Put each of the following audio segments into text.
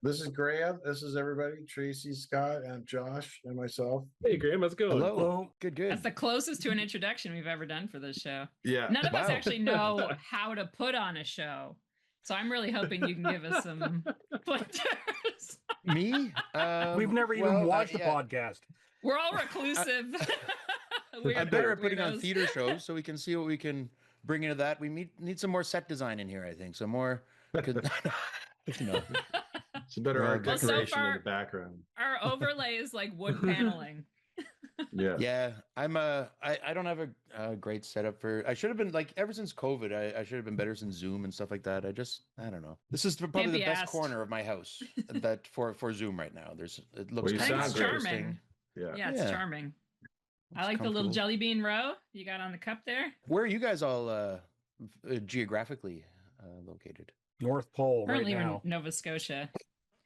This is Graham. This is everybody. Tracy, Scott, and Josh, and myself. Hey Graham, how's it going? Hello. Well, Good, that's good. the closest to an introduction we've ever done for this show. Yeah. None of us Wow. actually know how to put on a show. So I'm really hoping you can give us some pointers. Me? Um, Um, We've never even well, watched a yeah, podcast. We're all reclusive. I'm Weird better at putting on weirdos. theater shows, so we can see what we can bring into that. Need some more set design in here, I think. Some more, you know, It's a better we're all art good. Well, so decoration in the far, background. our overlay is like wood paneling. Yeah. Yeah, I don't have a great setup for. I should have been like ever since COVID. I should have been better since Zoom and stuff like that. I don't know. This is probably Can't the be best asked. corner of my house that for Zoom right now. It Well, looks you kind I of think sound it's great. charming. Yeah. Yeah, it's Yeah. charming. I It's like the little comfortable. jelly bean row you got on the cup there. Where are you guys all geographically located? North Pole right Currently, we're in now. Nova Scotia.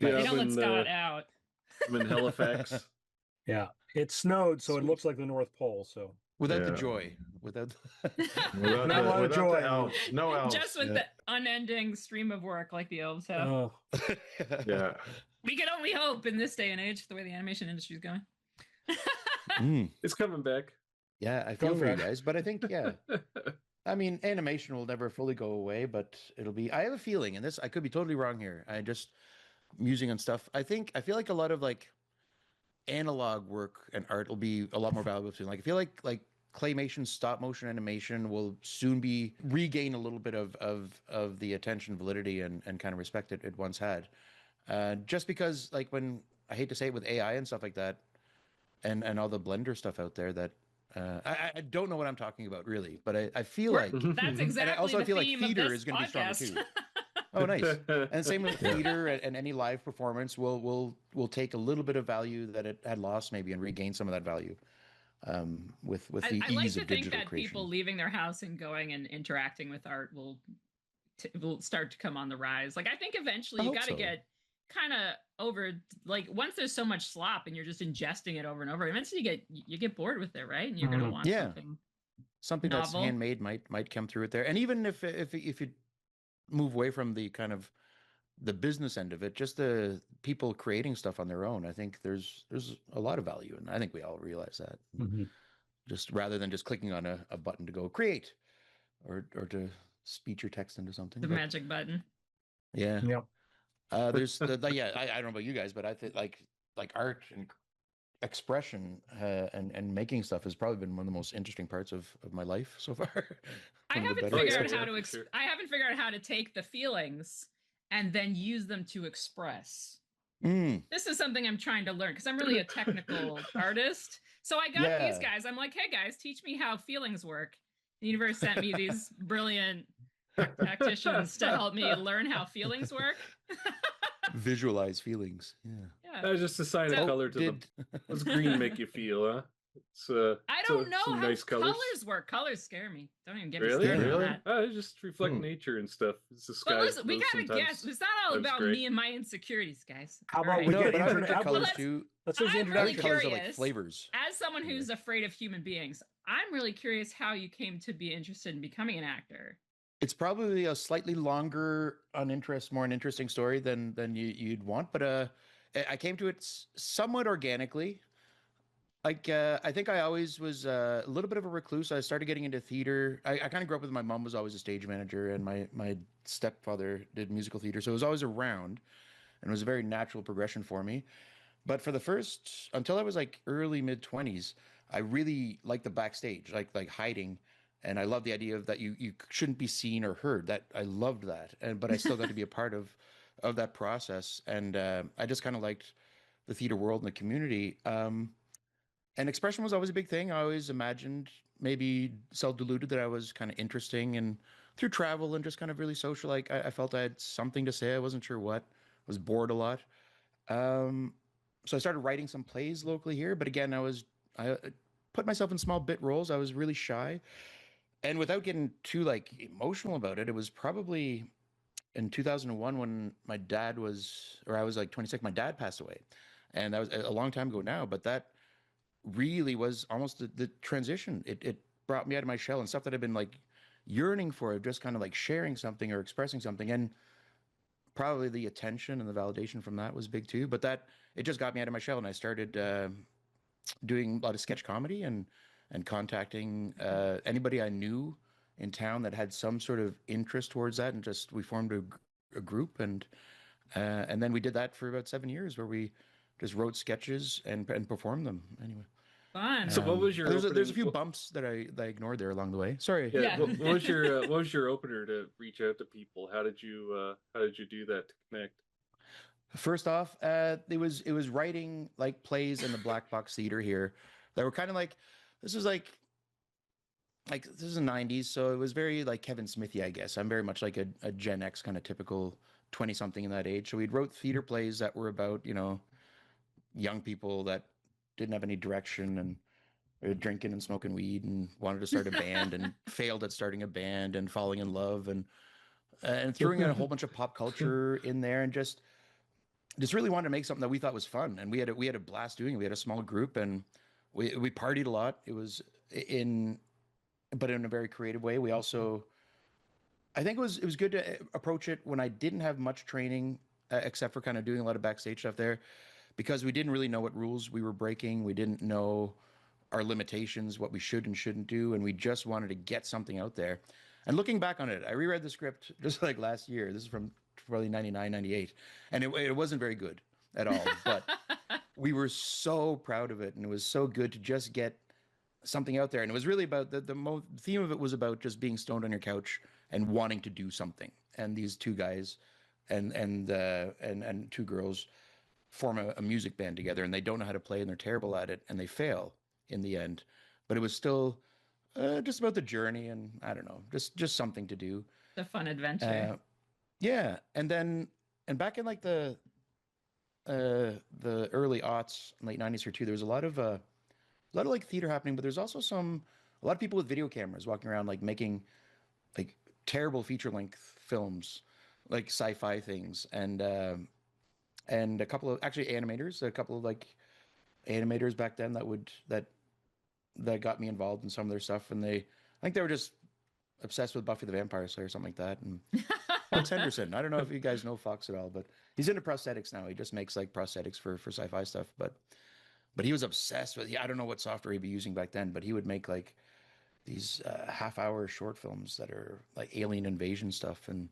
Yeah, They Nice. don't let Scott out. I'm in Halifax. Yeah, it snowed, so it Sweet. looks like the North Pole. So Without the Yeah. joy, without. Without Not a lot of without joy. the elves. No elves. Just with Yeah. the unending stream of work like the elves have. oh, Yeah. We can only hope in this day and age, the way the animation industry is going. Mm. it's coming back. Yeah, I feel for you Congrats. guys, but I think I mean, animation will never fully go away, but it'll be. I have a feeling, and this I could be totally wrong here. I just musing on stuff. I feel like a lot of like analog work and art will be a lot more valuable soon. Like I feel like claymation, stop motion animation will soon be regain a little bit of the attention, validity, and kind of respect it once had. Just because like when I hate to say it with AI and stuff like that, and all the Blender stuff out there that. I don't know what I'm talking about really, but I feel like That's exactly and I also the feel like theme theater of this is going to be stronger podcast. too. Oh, nice. And same with theater and any live performance will take a little bit of value that it had lost maybe and regain some of that value with the I like ease to of think digital that creation. people leaving their house and going and interacting with art will start to come on the rise. Like I think eventually I you hope got to so. get kind of over like once there's so much slop and you're just ingesting it over and over. Eventually you get bored with it, right? And you're going to want Yeah. something Something that's novel. handmade might come through it there. And even if you move away from the kind of the business end of it, just the people creating stuff on their own, I think there's a lot of value, and I think we all realize that. Mhm. Just rather than just clicking on a button to go create or to speech or text into something. The But magic button. yeah, Yep. there's yeah. I don't know about you guys, but I think like art and expression and making stuff has probably been one of the most interesting parts of my life so far. I One of the haven't better figured yeah, out how to for sure. I haven't figured out how to take the feelings and then use them to express. Mm, This is something I'm trying to learn because I'm really a technical artist. So I got these yeah. guys. I'm like, hey guys, teach me how feelings work. The universe sent me these brilliant tacticians to help me learn how feelings work. Visualize feelings. Yeah. Yeah. That was just a sign So- of color to Did them. What's green make you feel, huh? It's I don't know some how nice colors work. Colors scare me. Don't even get me Really? started on Really? that. They just reflect nature and stuff. It's the sky. But listen, we gotta guess. It's not all That's about great. me and my insecurities, guys. How All about right? we no, get but I internet- think the colors let's- too. Let's do the I'm I introduction. think really colors are like curious. flavors. As someone who's afraid of human beings, I'm really curious how you came to be interested in becoming an actor. It's probably a slightly longer, more an interesting story than you'd want, but I came to it somewhat organically. Like I think I always was a little bit of a recluse. I started getting into theater. I kind of grew up with my mom was always a stage manager, and my stepfather did musical theater, so it was always around, and it was a very natural progression for me. But for the first until I was like early mid 20s, I really liked the backstage, like hiding, and I loved the idea of that you shouldn't be seen or heard. That I loved that, and but I still got to be a part of that process, and I just kind of liked the theater world and the community. And expression was always a big thing. I always imagined, maybe self-deluded, that I was kind of interesting, and through travel and just kind of really social, like I felt I had something to say. I wasn't sure what. I was bored a lot. Um, so I started writing some plays locally here, but again, I put myself in small bit roles. I was really shy, and without getting too like emotional about it, it was probably in 2001 when my dad was, or I was like 26. My dad passed away, and that was a long time ago now. But that really was almost the transition. It brought me out of my shell and stuff that I've been like yearning for, of just kind of like sharing something or expressing something. And probably the attention and the validation from that was big too. But it just got me out of my shell, and I started doing a lot of sketch comedy and contacting anybody I knew in town that had some sort of interest towards that, and just we formed a group, and then we did that for about 7 years, where we just wrote sketches and performed them. Anyway, Fun. So what was your there's a few bumps that I ignored there along the way. Sorry. Yeah. What was your opener to reach out to people? How did you do that to connect? First off, it was writing like plays in the Black Box Theater here that were kind of like, this is like this is the 90s, so it was very like Kevin Smithy, I guess. I'm very much like a Gen X kind of typical 20-something in that age. So we'd wrote theater plays that were about, young people that didn't have any direction and were drinking and smoking weed and wanted to start a band and failed at starting a band and falling in love and throwing in a whole bunch of pop culture in there, and just really wanted to make something that we thought was fun. And we had a blast doing it. We had a small group, and we partied a lot. It was but in a very creative way. We also, I think it was good to approach it when I didn't have much training, except for kind of doing a lot of backstage stuff there, because we didn't really know what rules we were breaking. We didn't know our limitations, what we should and shouldn't do, and we just wanted to get something out there. And looking back on it, I reread the script just like last year. This is from probably 99, 98, and it wasn't very good at all, but we were so proud of it, and it was so good to just get something out there. And it was really about the theme of it was about just being stoned on your couch and wanting to do something. And these two guys and two girls form a music band together, and they don't know how to play, and they're terrible at it, and they fail in the end. But it was still just about the journey, and I don't know, just something to do. The fun adventure. Yeah, and back in like the early aughts, late 90s here too, there was a lot of like theater happening, but there's also a lot of people with video cameras walking around, like making like terrible feature-length films, like sci-fi things, and a couple of actually animators, a couple of like animators back then that got me involved in some of their stuff, and I think they were just obsessed with Buffy the Vampire Slayer or something like that. And Fox Henderson, I don't know if you guys know Fox at all, but he's into prosthetics now. He just makes like prosthetics for sci-fi stuff, but he was obsessed with, I don't know what software he'd be using back then, but he would make like these half-hour short films that are like alien invasion stuff, and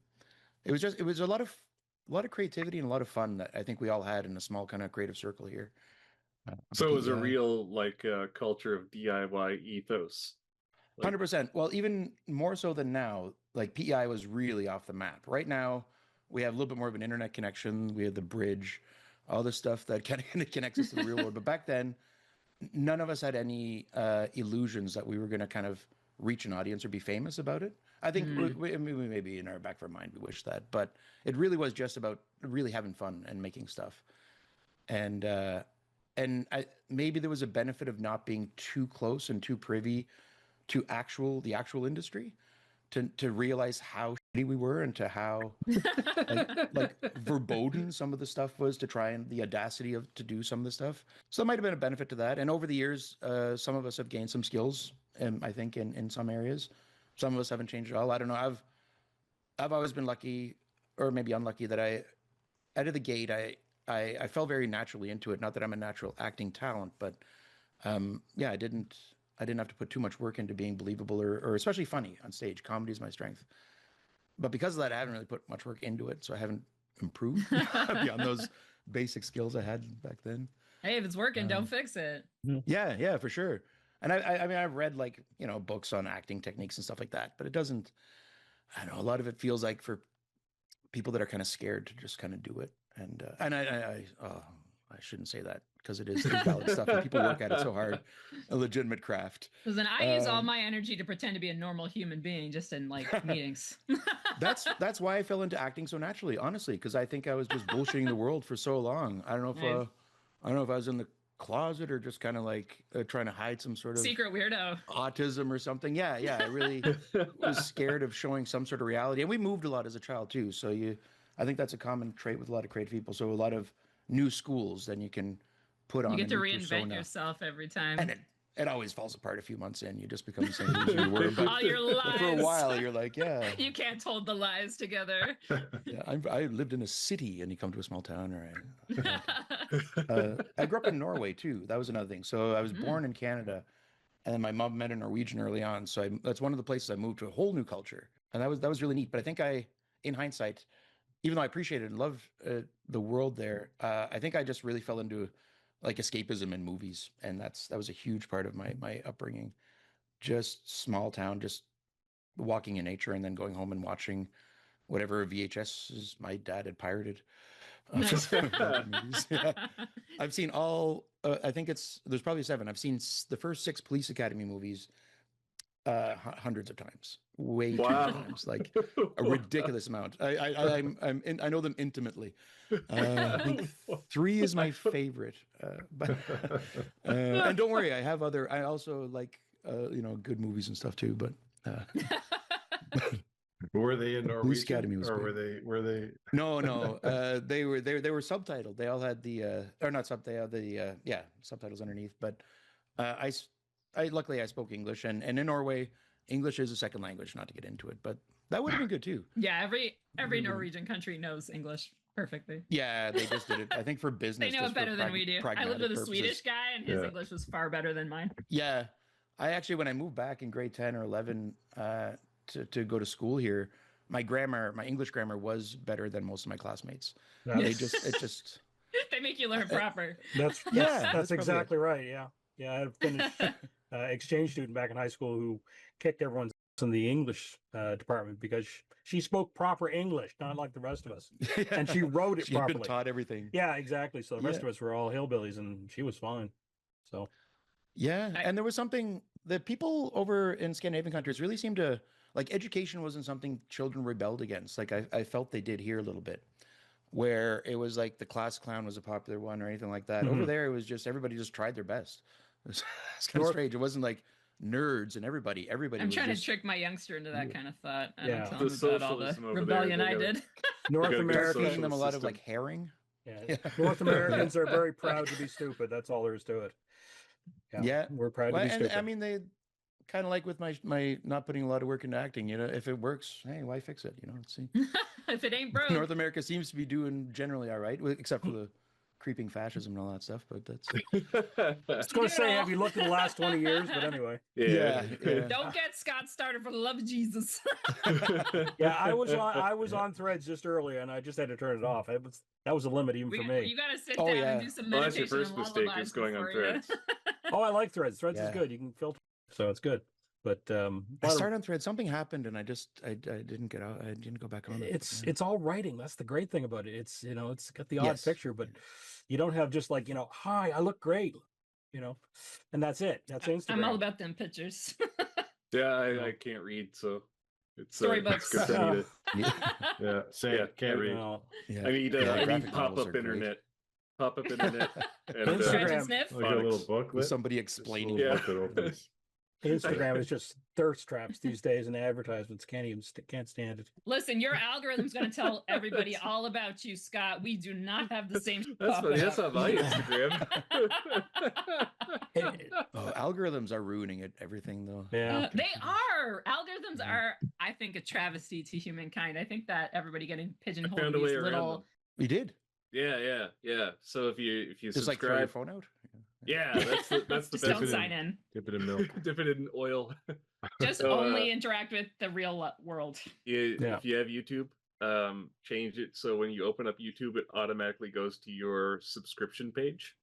it was a lot of creativity and a lot of fun that I think we all had in a small kind of creative circle here. So it was a real like culture of DIY ethos. 100%. Well, even more so than now, like PEI was really off the map. Right now, we have a little bit more of an internet connection. We have the bridge, all this stuff that kind of connects us to the real world. But back then, none of us had any illusions that we were going to kind of reach an audience or be famous about it. I think we maybe in our back of our mind, we wish that. But it really was just about really having fun and making stuff. And maybe there was a benefit of not being too close and too privy to the actual industry, to realize how shitty we were, and to how like verboten some of the stuff was, to try and the audacity to do some of the stuff. So there might have been a benefit to that. And over the years, some of us have gained some skills, I think in some areas. Some of us haven't changed at all. I don't know. I've always been lucky, or maybe unlucky, that out of the gate, I fell very naturally into it. Not that I'm a natural acting talent, but I didn't have to put too much work into being believable or especially funny on stage. Comedy is my strength. But because of that, I haven't really put much work into it, so I haven't improved beyond those basic skills I had back then. Hey, if it's working, don't fix it. Yeah, for sure. And I mean, I've read like, books on acting techniques and stuff like that, but it doesn't, I don't know, a lot of it feels like for people that are kind of scared to just kind of do it. And I shouldn't say that, because it is valid stuff, and people work at it so hard, a legitimate craft. Listen, I use all my energy to pretend to be a normal human being, just in like meetings. That's why I fell into acting so naturally, honestly, because I think I was just bullshitting the world for so long. I don't know if I was in the closet or just kind of like trying to hide some sort of secret weirdo autism or something. Yeah, I really was scared of showing some sort of reality. And we moved a lot as a child too, so I think that's a common trait with a lot of creative people. So a lot of new schools, then you can put on. You get to reinvent yourself every time. it always falls apart a few months in. You just become the same loser you were. But, All your but for a lies. while, you're like, yeah, You can't hold the lies together. yeah. I lived in a city, and you come to a small town, I grew up in Norway too. That was another thing. So I was born in Canada, and then my mom met a Norwegian early on. So that's one of the places I moved to a whole new culture, and that was really neat. But I think in hindsight, even though I appreciated and loved the world there, I think I just really fell into like escapism in movies, and that was a huge part of my upbringing. Just small town, just walking in nature, and then going home and watching whatever VHSs my dad had pirated. Nice. Movies. Yeah. I've seen all. I think there's probably 7. I've seen the first 6 Police Academy movies hundreds of times, way too many times, like a ridiculous amount. I know them intimately. I think 3 is my favorite, but and don't worry, I have other. I also like good movies and stuff too. But Were they in Police Academy Norwegian, was or big. were they? No. They were subtitled. They all had the or not sub. They had the subtitles underneath. But I luckily I spoke English, and in Norway, English is a second language. Not to get into it, but that would have been good too. Yeah, every Norwegian country knows English perfectly. Yeah, they just did it. I think for business. They know it better than we do. I lived with a Swedish guy, and his Yeah. English was far better than mine. Yeah, I actually, when I moved back in grade 10 or 11 to go to school here, my English grammar was better than most of my classmates. They just They make you learn proper. That's probably exactly right. Yeah. I had a Finnish exchange student back in high school who kicked everyone's ass in the English department because she spoke proper English, not like the rest of us, and she wrote it She had properly. been taught everything. Yeah, exactly. So the rest of us were all hillbillies, and she was fine. So yeah, and there was something that people over in Scandinavian countries really seemed to like. Education wasn't something children rebelled against. Like I felt they did here a little bit, where it was like the class clown was a popular one or anything like that. Over there, it was just everybody just tried their best. It's kind of strange. It wasn't like nerds and everybody. I'm trying to trick my youngster into that kind of thought. I don't tell him about all the socialism over rebellion there, I they did. North gotta get American, feeding them a lot of system. like herring. yeah, North Americans are very proud to be stupid. That's all there is to it. Yeah. We're proud Well, to be and stupid. I mean, they kind of like with my not putting a lot of work into acting. If it works, hey, why fix it? Let's see. If it ain't broke. North America seems to be doing generally all right, except for the creeping fascism and all that stuff. But that's I was going to say, have you looked at the last 20 years? But anyway. yeah. Don't get Scott started for the love of Jesus. Yeah, I was on Threads just earlier, and I just had to turn it off. That was a limit even for me. You gotta sit Oh, down yeah. and do some Well, meditation. that's your first and mistake, is lullabies going on before you- Threads. Oh, I like Threads. Threads is Yeah. good. You can filter, so it's good. But I started on Thread. Something happened, and I didn't get out. I didn't go back on it. it's all writing. That's the great thing about it. It's it's got the odd Yes. picture, but you don't have just like hi, I look great, and that's it. That's Instagram. I'm all about them pictures. Yeah, I can't read, so it's Storybooks. it's good for me to. Yeah, same. Yeah, Can't read. No. Yeah. I need graphic novels pop-up are great. internet. Pop-up internet. And, Instagram. Scratch and sniff. Like a little Phonics. booklet. With somebody Just a explaining. little Yeah. book that opens. Instagram is just thirst traps these days, and advertisements can't stand it. Listen, your algorithm's going to tell everybody all about you, Scott. We do not have the same. That's pop funny. That's up. on my Instagram. Oh, algorithms are ruining it. Everything though. Yeah. They are. Algorithms are, I think, a travesty to humankind. I think that everybody getting pigeonholed Found in a way these around little. them. We did. Yeah. So if you Just like throw your subscribe, phone out. yeah, that's the Just best. don't in. sign in. Dip it in milk. Dip it in oil. Just So, only interact with the real world. Yeah. If you have YouTube, change it so when you open up YouTube, it automatically goes to your subscription page.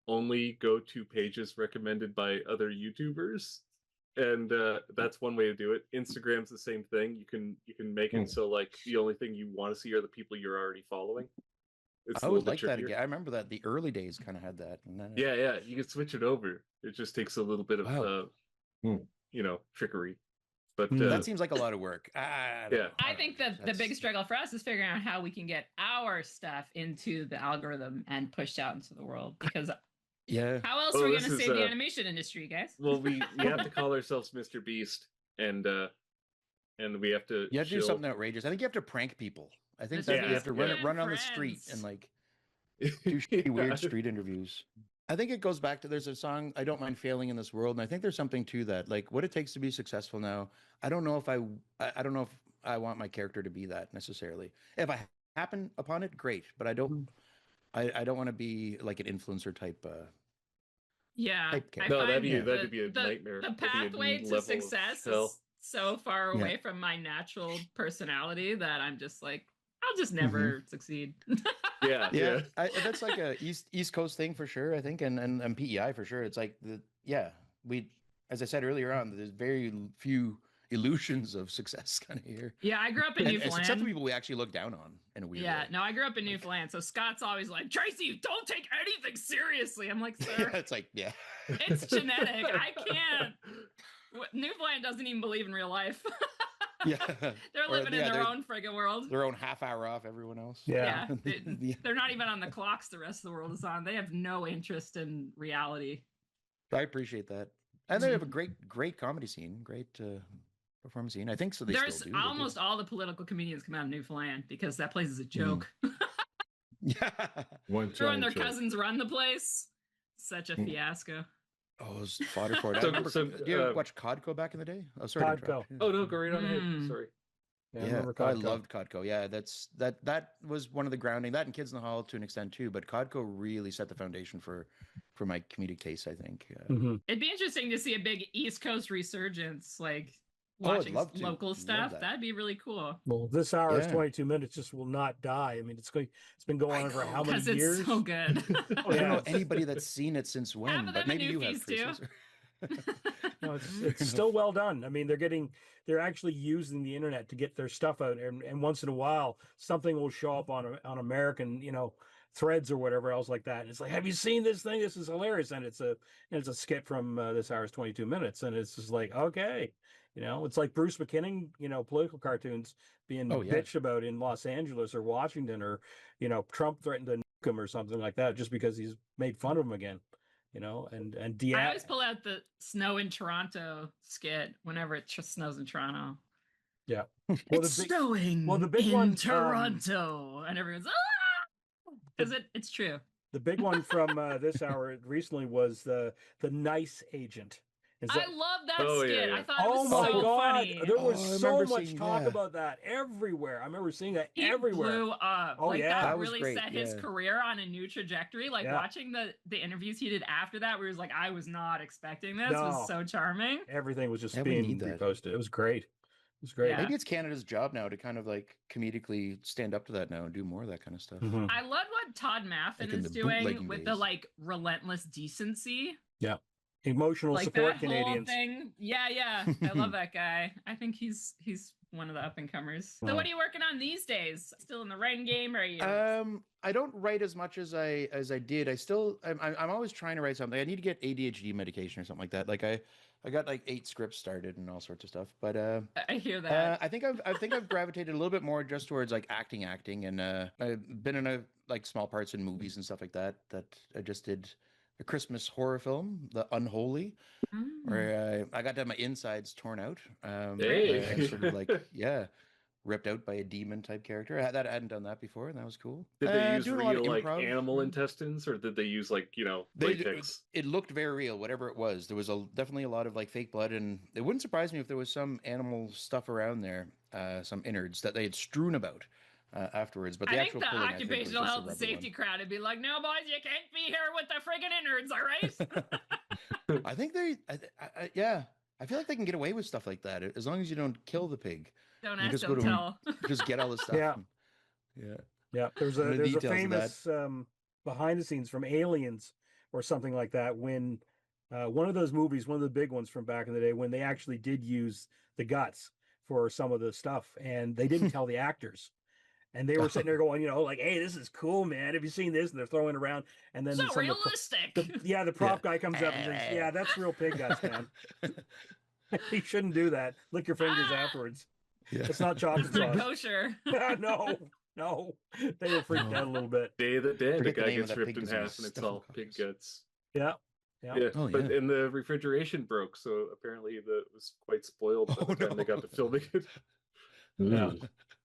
Only go to pages recommended by other YouTubers, and that's one way to do it. Instagram's the same thing. You can make it so like the only thing you want to see are the people you're already following. It's I a would little like bit that trickier. again. I remember that the early days kind of had that. And then Yeah, you can switch it over. It just takes a little bit of Wow. trickery. But that seems like a lot of work. I don't Yeah. know. I think the That's- big struggle for us is figuring out how we can get our stuff into the algorithm and pushed out into the world. Because Yeah. how else Well, are we this going to is, save the animation industry, guys? well, we have to call ourselves Mr. Beast, and we have to. You have to do shill- something outrageous. I think you have to prank people. I think Mr. that you have Beast to run and run on the street friends. and like do shitty, weird Yeah. street interviews. I think it goes back to there's a song, I Don't Mind Failing in This World. And I think there's something to that. Like what it takes to be successful now. I don't know if I don't know if I want my character to be that necessarily. If I happen upon it, great. But I don't want to be like an influencer type Yeah, type I character. No, find that'd be a nightmare. the That'd be a pathway new to level of success hell. is so far Yeah. away from my natural personality that I'm just like, I'll just never succeed. Yeah, yeah. That's like a East Coast thing for sure, I think, and PEI for sure. It's like we, as I said earlier on, there's very few illusions of success kind of here. Yeah, I grew up in And except the Newfoundland. people we actually look down on in a weird Yeah, way. no, I grew up in Newfoundland, so Scott's always like, Tracy, don't take anything seriously. I'm like, Yeah, sir, it's like it's genetic. I can't. Newfoundland doesn't even believe in real life. yeah, They're Or, living in their own friggin' world. their own half hour off everyone else. Yeah. Yeah, they're not even on the clocks the rest of the world is on. They have no interest in reality. I appreciate that, and they have a great comedy scene, great performance scene. I think so. They There's still do. They do. almost all the political comedians come out of Newfoundland because that place is a joke. Yeah. One Throwing their giant joke. cousins run the place. Such a fiasco. Oh, it was fodder for it. So- I remember. so, Do you watch Codco back in the day? Oh, sorry. to Codco. interrupt. Yeah. Oh no, go right on ahead. Mm. Sorry. Yeah, Yeah, remember I Codco. loved Codco. Yeah, that was one of the grounding. That and Kids in the Hall to an extent too, but Codco really set the foundation for my comedic taste. I think. Mhm. It'd be interesting to see a big East Coast resurgence, like Oh, I'd watching love to. local Love stuff. that. That'd be really cool. Well, this hour is Yeah. 22 minutes. Just will not die. I mean, it's been going on for how many Because it's years? so good. I don't Yeah. know anybody that's seen it since when, Half of but them are maybe you have. newbies, too. Tracy. No, it's still well done. I mean, they're actually using the internet to get their stuff out, and once in a while, something will show up on American, threads or whatever else like that. And it's like, have you seen this thing? This is hilarious, and it's a skit from this hour's 22 minutes, and it's just like, okay, it's like Bruce McKinnon, political cartoons being Oh, yeah. bitched about in Los Angeles or Washington, or Trump threatened to nuke him or something like that just because he's made fun of him again. And I always pull out the snow in Toronto skit whenever it snows in Toronto. Yeah. It's snowing the big in one, Toronto. And everyone's, because it's true. the big one from this hour recently was the nice agent. I love that Oh, yeah, skit. yeah. I thought it Oh was my so god! funny. There was Oh, I so remember much seeing- talk yeah. about that everywhere. I remember seeing that He everywhere. blew up. Oh, like yeah. that That was really great, set his yeah. career on a new trajectory. Like Yeah. watching the interviews he did after that, where he was like, I was not expecting this. No. Was so charming. Everything was just Yeah, we being need that. reposted. It was great. It was great. Yeah. Maybe it's Canada's job now to kind of like comedically stand up to that now and do more of that kind of stuff. Mhm. I love what Todd Maffin Like in is the doing bootlegging with the days. like relentless decency. Emotional Like support that Canadians. whole thing. Yeah. I love that guy. I think he's one of the up and comers. So Wow. what are you working on these days? Still in the writing game, or are you? I don't write as much as I did. I'm always trying to write something. I need to get ADHD medication or something like that. Like I got like 8 scripts started and all sorts of stuff. But I hear that. I think I've gravitated a little bit more just towards like acting, and I've been in like small parts in movies and stuff like that. That I just did a Christmas horror film, The Unholy, Mm. where I got to have my insides torn out. Hey. and sort of like ripped out by a demon type character. I hadn't done that before, and that was cool. Did they use doing a lot of real like improv. animal intestines, or did they use like They- latex? It looked very real, whatever it was. There was definitely a lot of like fake blood, and it wouldn't surprise me if there was some animal stuff around there, some innards that they had strewn about afterwards. But the I think actual the pulling, I think, was occupational just a health and rubber safety one. crowd would be like, no, boys, you can't be here with the friggin' innards, all right? I think yeah. I feel like they can get away with stuff like that as long as you don't kill the pig. Don't You ask, just don't go to- tell. Just get all the stuff. Yeah. Yeah. Yeah, there's Some a of the details of famous behind the scenes from Aliens or something like that when one of those movies, one of the big ones from back in the day, when they actually did use the guts for some of the stuff, and they didn't tell the actors. And they were sitting there going, like, hey, this is cool, man. Have you seen this? And they're throwing it around. And then So some of realistic. the prop guy comes up and says, yeah, that's real pig guts, man. You shouldn't do that. Lick your fingers afterwards. Yeah. It's not chocolate It's not sauce. kosher. No. They were freaked out a little bit. Day of the Dead, a Forget the guy name of gets that ripped pig in disease, half, and it's all pig staphylococcus. guts. Yeah. Yeah, Oh, but yeah. and the refrigeration broke, so apparently it was quite spoiled by the time they got to filming it. Yeah.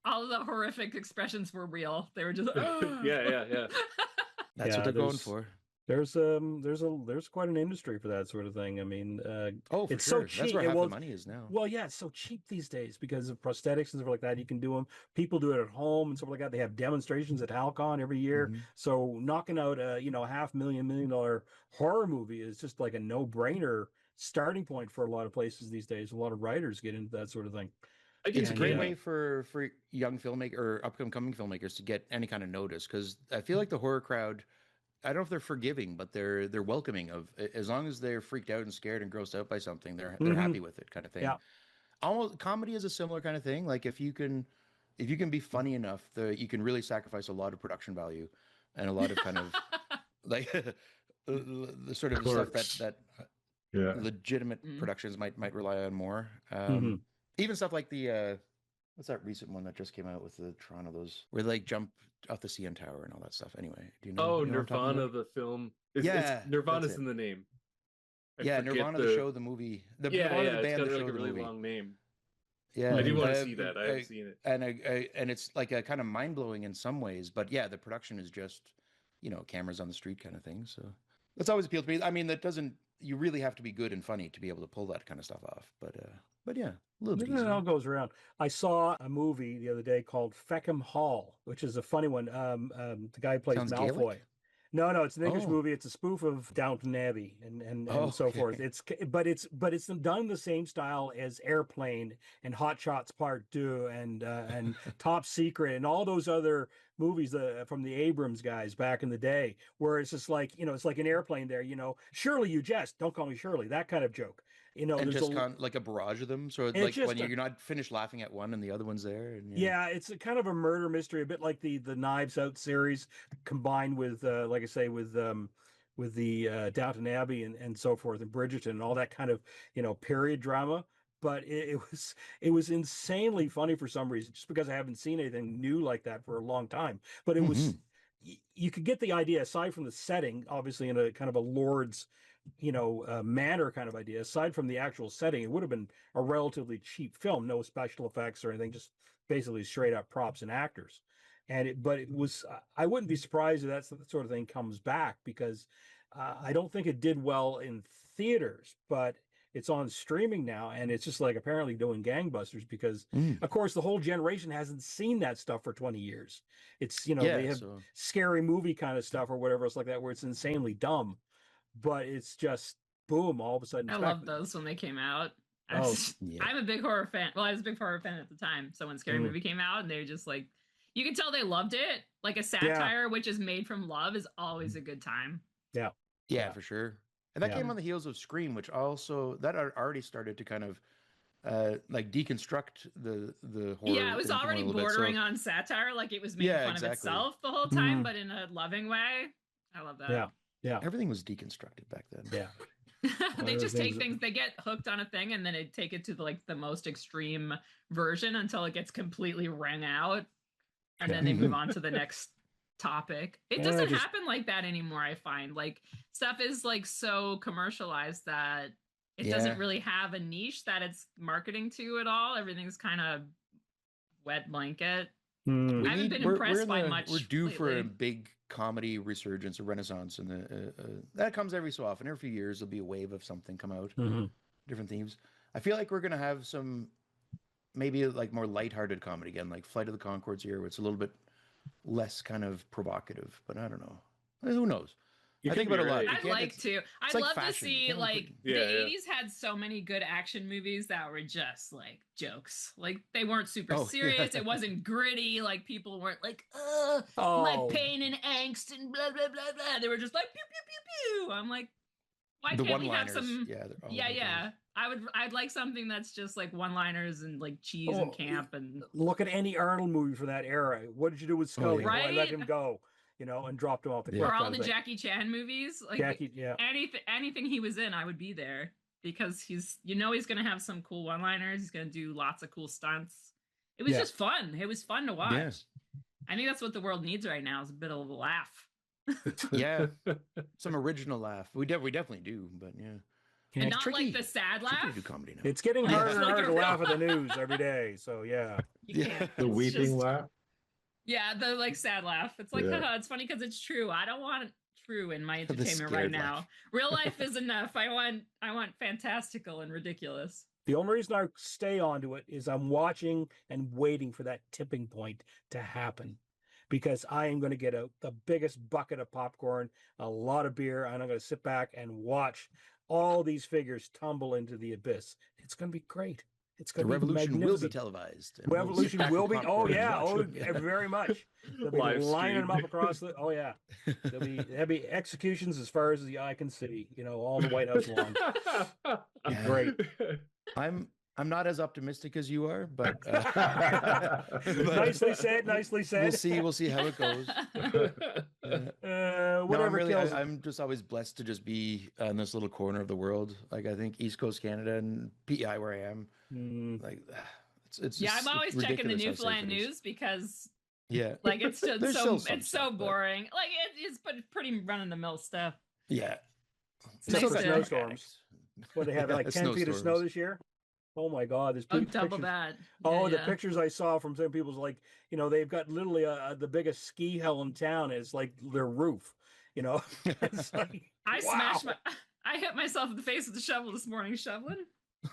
All of the horrific expressions were real. They were just, Yeah. That's Yeah, what they're going there's- for. there's quite an industry for that sort of thing. I mean, Oh, for it's sure. so That's cheap. where half Well, the money is now. well, yeah, it's so cheap these days because of prosthetics and stuff like that. You can do them. People do it at home and stuff like that. They have demonstrations at Halcon every year. Mhm. So knocking out a $500,000, $1 million horror movie is just like a no-brainer starting point for a lot of places these days. A lot of writers get into that sort of thing. I can It's a And, great yeah. way for young filmmaker or upcoming filmmakers to get any kind of notice, because I feel like the horror crowd, I don't know if they're forgiving, but they're welcoming of, as long as they're freaked out and scared and grossed out by something, they're Mhm. happy with it, kind of thing. Yeah. Almost comedy is a similar kind of thing. Like if you can be funny enough, you can really sacrifice a lot of production value and a lot of kind of like the sort of Clerks. stuff that Yeah. legitimate Mm. productions might rely on more. Mhm. Even stuff like the what's that recent one that just came out with the Toronto, those where they like jump off the CN Tower and all that stuff. Anyway, do you know? Oh, you know what I'm talking Nirvana, about? the film. Yeah, Nirvana's that's it. in the name. I Yeah, forget Nirvana the show, the movie, the Yeah, Nirvana yeah, the it's band, got the like show, a the really movie. long name. Yeah, I do want to see that. I haven't seen it. And it's like a kind of mind blowing in some ways, but yeah, the production is just cameras on the street kind of thing. So that's always appealed to me. I mean, that doesn't. You really have to be good and funny to be able to pull that kind of stuff off. But yeah, a little bit It easier. all goes around. I saw a movie the other day called Feckham Hall, which is a funny one. The guy who plays Sounds Malfoy. Gaelic? No, it's an English Oh. movie. It's a spoof of Downton Abbey and Oh, so forth. okay. It's done in the same style as Airplane and Hot Shots Part 2 and Top Secret and all those other movies from the Abrams guys back in the day, where it's just like it's like an airplane there. Shirley, you jest. Don't call me Shirley. That kind of joke. And There's just like a barrage of them. So like just when you're not finished laughing at one and the other one's there. And yeah, it's a kind of a murder mystery, a bit like the Knives Out series, combined with, like I say, with the Downton Abbey and so forth, and Bridgerton, and all that kind of period drama. But it was insanely funny for some reason, just because I haven't seen anything new like that for a long time. But it was you could get the idea, aside from the setting, obviously in a kind of a lord's manor kind of idea. Aside from the actual setting, it would have been a relatively cheap film, no special effects or anything, just basically straight up props and actors. But it was, I wouldn't be surprised if that sort of thing comes back, because I don't think it did well in theaters, but it's on streaming now, and it's just like apparently doing gangbusters because, of course, the whole generation hasn't seen that stuff for 20 years. It's, they have scary movie kind of stuff or whatever else like that, where it's insanely dumb. But it's just boom, all of a sudden. I loved those when they came out. I'm a big horror fan. Well, I was a big horror fan at the time. So when Scary Movie came out, and they were just like, you can tell they loved it. Like a satire, which is made from love, is always a good time. Yeah, for sure. And that came on the heels of Scream, which also that already started to kind of like deconstruct the horror. Yeah, it was already bordering on satire. Like it was making fun of itself the whole time, but in a loving way. I love that. Yeah. Everything was deconstructed back then. Yeah. They just take things, they get hooked on a thing, and then they take it to the most extreme version until it gets completely wrung out. And then they move on to the next topic. It doesn't happen like that anymore, I find. Like stuff is like so commercialized that it doesn't really have a niche that it's marketing to at all. Everything's kind of wet blanket. I haven't been impressed by much. We're due for a big comedy resurgence, a renaissance, and that comes every so often. Every few years, there'll be a wave of something come out, different themes. I feel like we're gonna have some maybe like more lighthearted comedy again, like Flight of the Conchords here, where it's a little bit less kind of provocative. But I don't know. Who knows? I think about it a lot. I'd like to. I'd love to see like the 80s had so many good action movies that were just like jokes. Like they weren't super serious. It wasn't gritty. Like people weren't like, my pain and angst and blah blah blah blah. They were just like pew pew pew pew. I'm like, why can't we have some? Yeah. I'd like something that's just like one-liners and like cheese and camp and. Look at any Arnold movie from that era. What did you do with Scully? Right? Why let him go? And dropped him off the cliff. Or all the Jackie Chan movies, like anything he was in, I would be there because he's gonna have some cool one-liners. He's gonna do lots of cool stunts. It was just fun. It was fun to watch. Yes. I think that's what the world needs right now is a bit of a laugh. Some original laugh. We definitely do, but and not like the sad laugh. Do comedy now. It's getting harder and harder to laugh at the news every day. So the weeping laugh. Yeah, the like sad laugh. It's like, it's funny because it's true. I don't want through in my The entertainment right scared now. life. Real life is enough. I want fantastical and ridiculous. The only reason I stay onto it is I'm watching and waiting for that tipping point to happen, because I am going to get the biggest bucket of popcorn, a lot of beer, and I'm going to sit back and watch all these figures tumble into the abyss. It's going to be great. It's The going to be revolution will be magnificent. televised. and we'll sit Revolution back will with be. Oh popcorn and yeah. watch Oh, them. very much. They'll be Live lining them up stream. across the. Oh yeah. There'll be executions as far as the eye can see. All the White House lawn. Yeah. Great. I'm not as optimistic as you are, but Nicely said. Nicely said. We'll see how it goes. Whatever kills. I'm just always blessed to just be in this little corner of the world. Like I think East Coast Canada and PEI where I am. Like it's Yeah, just I'm always checking the ridiculous how safe Newfoundland it is. news because Yeah, like it's just There's so still some it's so stuff, but- boring. Like it's pretty run of the mill stuff. yeah. It's nice Except for to- snowstorms. What they have, Yeah, like 10 feet of snow snowstorms. this year. Oh my God! There's Oh, pictures. double that. Oh, Yeah, the pictures I saw from some people's like, they've got literally the biggest ski hill in town is like their roof. It's like, I wow. smashed I hit myself in the face with the shovel this morning shoveling.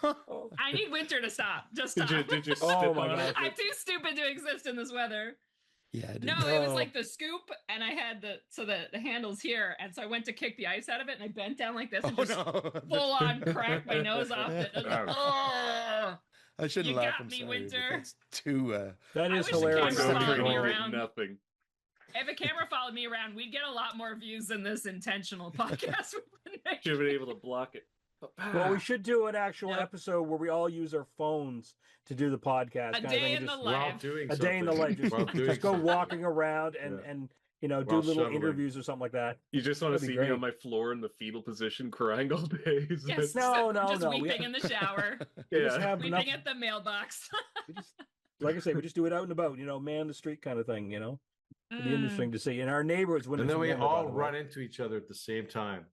Oh, I need winter to stop. Just Did stop. you Oh step my on God. it? I'm too stupid to exist in this weather. Yeah. I did. No, it was Oh. like the scoop, and I had the handle's here, and so I went to kick the ice out of it, and I bent down like this and Oh just no! full on cracked my nose off it. I was like, oh. I shouldn't You laugh. got I'm me, sorry, but Winter. That's too. that I is wish the hilarious. camera Going followed me to around. Nothing. If a camera followed me around, we'd get a lot more views than this intentional podcast we've been making. Should have been able to block it. Well, we should do an actual Yep. episode where we all use our phones to do the podcast. A kind of day thing, in and the just, While life. doing a day in the something. life. While doing Just go something. walking around Yeah. and do While little shoveling. interviews or something like that. You just want to That'd be see me great. on my floor in the fetal position crying all day. Is Yes, that- No, just no, we weeping have- in the shower, We just Yeah. have enough. weeping at the mailbox. We just, like I say, we just do it out and about. Man the street kind of thing. It'd be interesting to see. In our neighborhoods, when And it's then we warmer, by all the way. run into each other at the same time.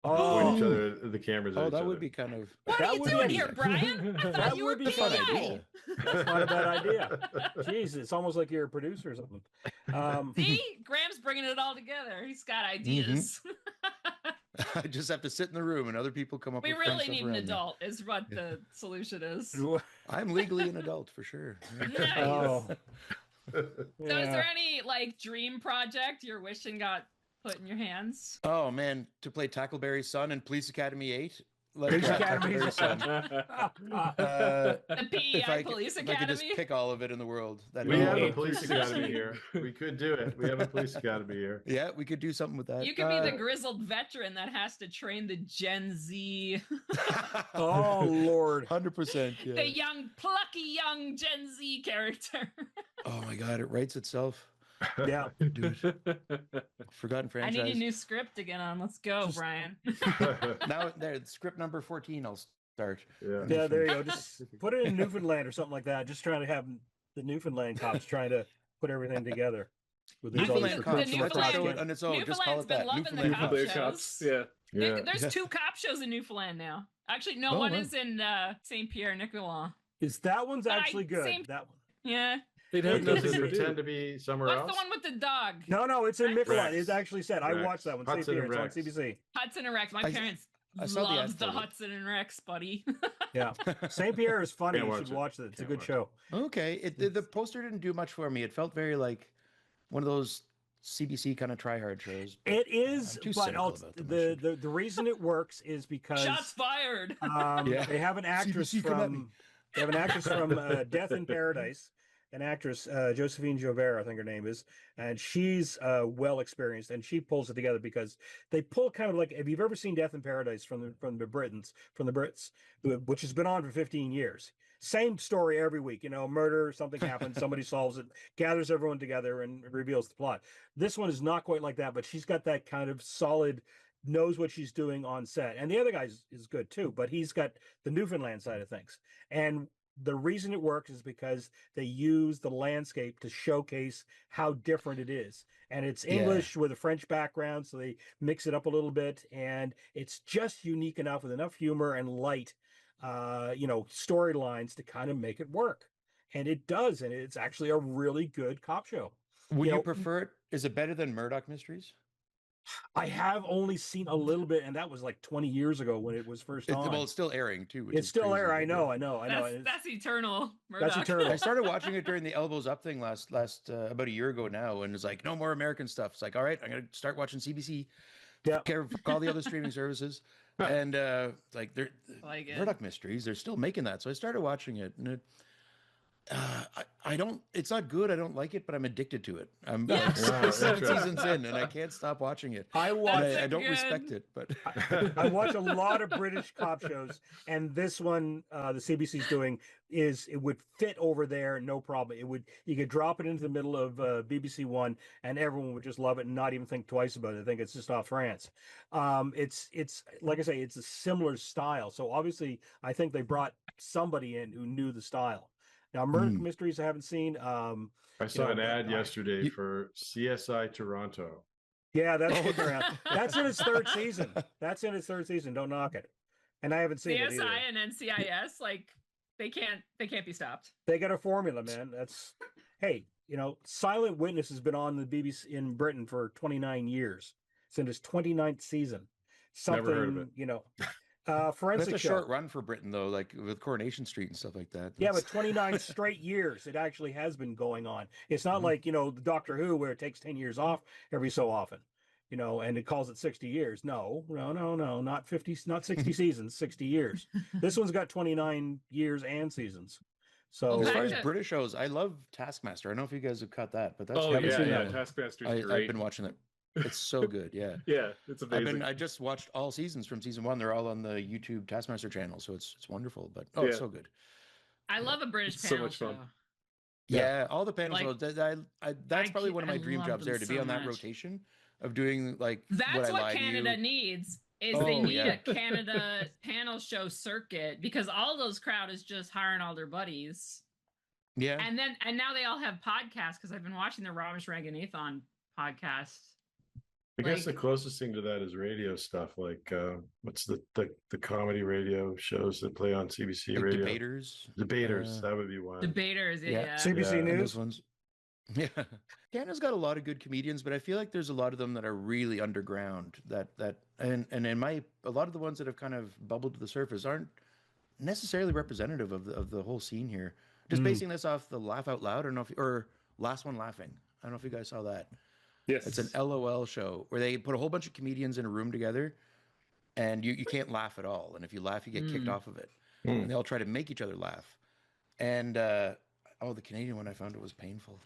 Oh, Point each other at the cameras. at Oh, each that other. would be kind of. What That are you would be doing a- here, Brian? I thought That you were would be a fun PI. idea. That's not a bad idea. Jeez, it's almost like you're a producer or something. See, Graham's bringing it all together. He's got ideas. I just have to sit in the room and other people come up. We with fun really stuff need an around me. adult, is what the solution is. I'm legally an adult for sure. Nice. Oh, So, is yeah. there any dream project you're wishing got put in your hands? Oh man, to play Tackleberry's son in Police Academy 8. Like Police Academy Tackleberry's son. The PEI Police If I could just Academy? pick all of it in the world. That'd We be have a great. police academy here. We could do it. We have a police academy here. Yeah, we could do something with that. You could be the grizzled veteran that has to train the Gen Z, Oh Lord. 100%. Yeah. the young, plucky young Gen Z character. Oh my God, it writes itself. Yeah. Dude, forgotten I franchise. need a new script to get on. Let's go, Just- Brian. Now there, script number 14. I'll start. Yeah. Yeah, there you go. Just put it in Newfoundland or something like that. Just trying to have the Newfoundland cops trying to put everything together. With these all these Newfoundland recruits cops. from That's a across show Canada. on its own. Just call Newfoundland's it been that. loving the Newfoundland cop cops. They're shows. cops. Yeah. Yeah. There's 2 cop shows in Newfoundland now. Actually, no, Oh, one wow. is in St. Pierre, Nicola. Is that one's But actually good? same- That one. Yeah. They'd have Does nothing it to do. pretend to be somewhere What's else? the one with the dog? No, it's in Nicola. Rex. It's actually said. I Rex. watched that one. Hudson St. Pierre. and It's on Rex. CBC. Hudson and Rex. My I- parents I saw the loves ads the for it. Hudson and Rex, buddy. Yeah. St. Pierre is funny. Can't You watch should it. watch it. It's a Can't good watch show. Okay, the poster didn't do much for me. It felt very like one of those CBC kind of try hard shows. It is, I'm too but cynical about them, I the reason it works is because Shots fired. Yeah. they have an actress CBC, come at me. from Death in Paradise, an actress, Josephine Joubert, I think her name is, and she's well experienced, and she pulls it together because they pull kind of like, if you've ever seen Death in Paradise from the Brits, which has been on for 15 years. Same story every week, murder, something happens, somebody solves it, gathers everyone together and reveals the plot. This one is not quite like that, but she's got that kind of solid, knows what she's doing on set. And the other guy is good too, but he's got the Newfoundland side of things. And the reason it works is because they use the landscape to showcase how different it is. And it's English with a French background, so they mix it up a little bit. And it's just unique enough with enough humor and light, storylines to kind of make it work. And it does. And it's actually a really good cop show. Would You you know- prefer it? Is it better than Murdoch Mysteries? I have only seen a little bit, and that was like 20 years ago when it was first on. Well, it's still airing too. Which It's is still crazy, airing. I but know, yeah. I know, I know. That's eternal. That's Murdoch. eternal. I started watching it during the Elbows Up thing last about a year ago now, and it's like no more American stuff. It's like, all right, I'm gonna start watching CBC. Yeah. Call the other streaming services, and like they're Like it. Murdoch Mysteries. They're still making that, so I started watching it, and I don't. It's not good. I don't like it, but I'm addicted to it. I'm Yeah. like Wow, 7 interesting. seasons in, and I can't stop watching it. I And watch. I don't good- respect it, but I watch a lot of British cop shows, and this one, the CBC's doing, it would fit over there, no problem. You could drop it into the middle of BBC One, and everyone would just love it and not even think twice about it. I think it's just off France. It's like I say, it's a similar style. So obviously, I think they brought somebody in who knew the style. Now, Murdoch Mysteries I haven't seen. I saw an ad yesterday for CSI Toronto. Yeah, that's kicking around. That's in its third season. That's in its third season. Don't knock it. And I haven't seen it either. CSI and NCIS, like they can't be stopped. They got a formula, man. Hey, Silent Witness has been on the BBC in Britain for 29 years. It's in its 29th season. Something, Never heard of it. Forensic that's a show. short run for Britain, though. Like with Coronation Street and stuff like that. Yeah, That's- but 29 straight years it actually has been going on. It's not like, the Doctor Who where it takes 10 years off every so often, and it calls it 60 years. No, not 50, not 60 seasons, 60 years. This one's got 29 years and seasons. So as Well, far as back to- British shows, I love Taskmaster. I don't know if you guys have caught that, but that's Oh haven't yeah, seen yeah. that one. Taskmaster's I've great. been watching it. It's so good. Yeah. Yeah, it's amazing. I just watched all seasons from season 1. They're all on the YouTube Taskmaster channel, so it's wonderful. But it's Yeah. so good. I love a British It's so panel much fun. show. Yeah, all the panels. Like, That's probably one of my I dream love jobs them there, to be so on that much. rotation of doing like That's I what Lie to Canada You. needs. Is Oh, they need yeah. a Canada panel show circuit, because all those crowd is just hiring all their buddies. Yeah. And now they all have podcasts, because I've been watching the Ramesh Ranganathan podcast. I guess the Like- closest thing to that is radio stuff. Like what's the comedy radio shows that play on CBC Like radio? Debaters. Debaters, that would be one. Debaters, yeah. CBC Yeah. And News. those ones. Yeah. Canada's got a lot of good comedians, but I feel like there's a lot of them that are really underground and in a lot of the ones that have kind of bubbled to the surface aren't necessarily representative of the whole scene here. Just basing this off the Laugh Out Loud, I don't know or Last One Laughing. I don't know if you guys saw that. Yes, It's an LOL show where they put a whole bunch of comedians in a room together, and you can't laugh at all. And if you laugh, you get kicked off of it. And they all try to make each other laugh. And the Canadian one, I found it was painful.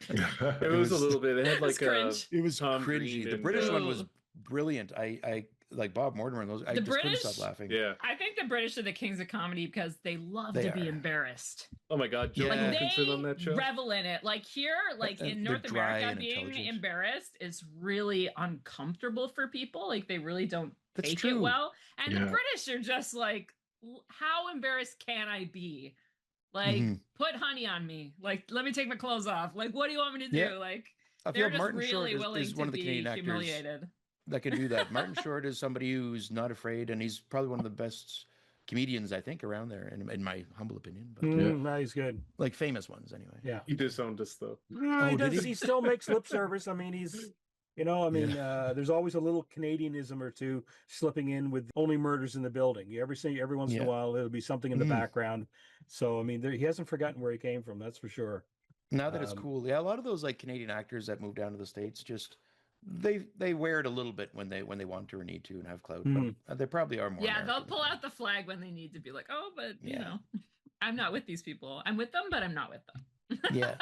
it was a little bit. It had It's like cringe. It was Tom cringy. Green The and, British one was Ugh. brilliant. I like Bob Mortimer and those. I The just couldn't stop British? laughing. yeah. I think the British are the kings of comedy because they love They to be are. embarrassed. Oh my God, Joe Yeah. Like Wilkinson on that they show. revel in it. Like here, like in They're North dry America, and being intelligent. embarrassed is really uncomfortable for people. Like they really don't That's take true. it well. And the Yeah. British are just like, how embarrassed can I be? Like, Mhm. put honey on me. Like, let me take my clothes off. Like, what do you want me to do? Yeah. Like, I they're feel just Martin Short really willing is to one of the be Canadian actors humiliated. that can do that. Martin Short is somebody who's not afraid, and he's probably one of the best comedians I think around there, in my humble opinion. But No, he's good. like famous ones anyway. Yeah. He disowned us though. No, he Oh, did does. he? He still makes lip service. I mean, he's, there's always a little Canadianism or two slipping in with only murders in the building. You ever see every once in a Yeah. while there'll be something in the background. So I mean, he hasn't forgotten where he came from. That's for sure. Now that it's Um, cool, yeah, a lot of those like Canadian actors that move down to the States just they wear it a little bit when they want to or need to and have clout. But they probably are more. Yeah, they'll American pull than out the flag when they need to be like, oh, but you Yeah. know, I'm not with these people. I'm with them, but I'm not with them. Yeah.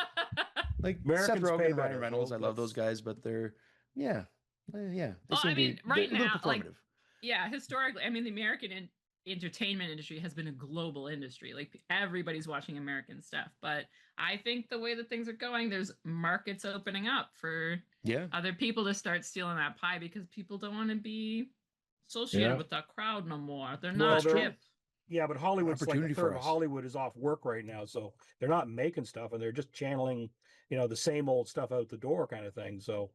Like Seth Americans Rogen pay and Ryan better, Reynolds, I folks. love those guys, but they're yeah. They Well, I seem to mean, be right a little now, like, performative. Yeah, historically, I mean, the American entertainment industry has been a global industry. Like everybody's watching American stuff. But I think the way that things are going, there's markets opening up for Yeah. other people to start stealing that pie because people don't want to be associated Yeah. with that crowd no more. They're Well, not they're- hip. Yeah, but Hollywood's like a Opportunity third for of us. Hollywood is off work right now, so they're not making stuff and they're just channeling, the same old stuff out the door kind of thing. So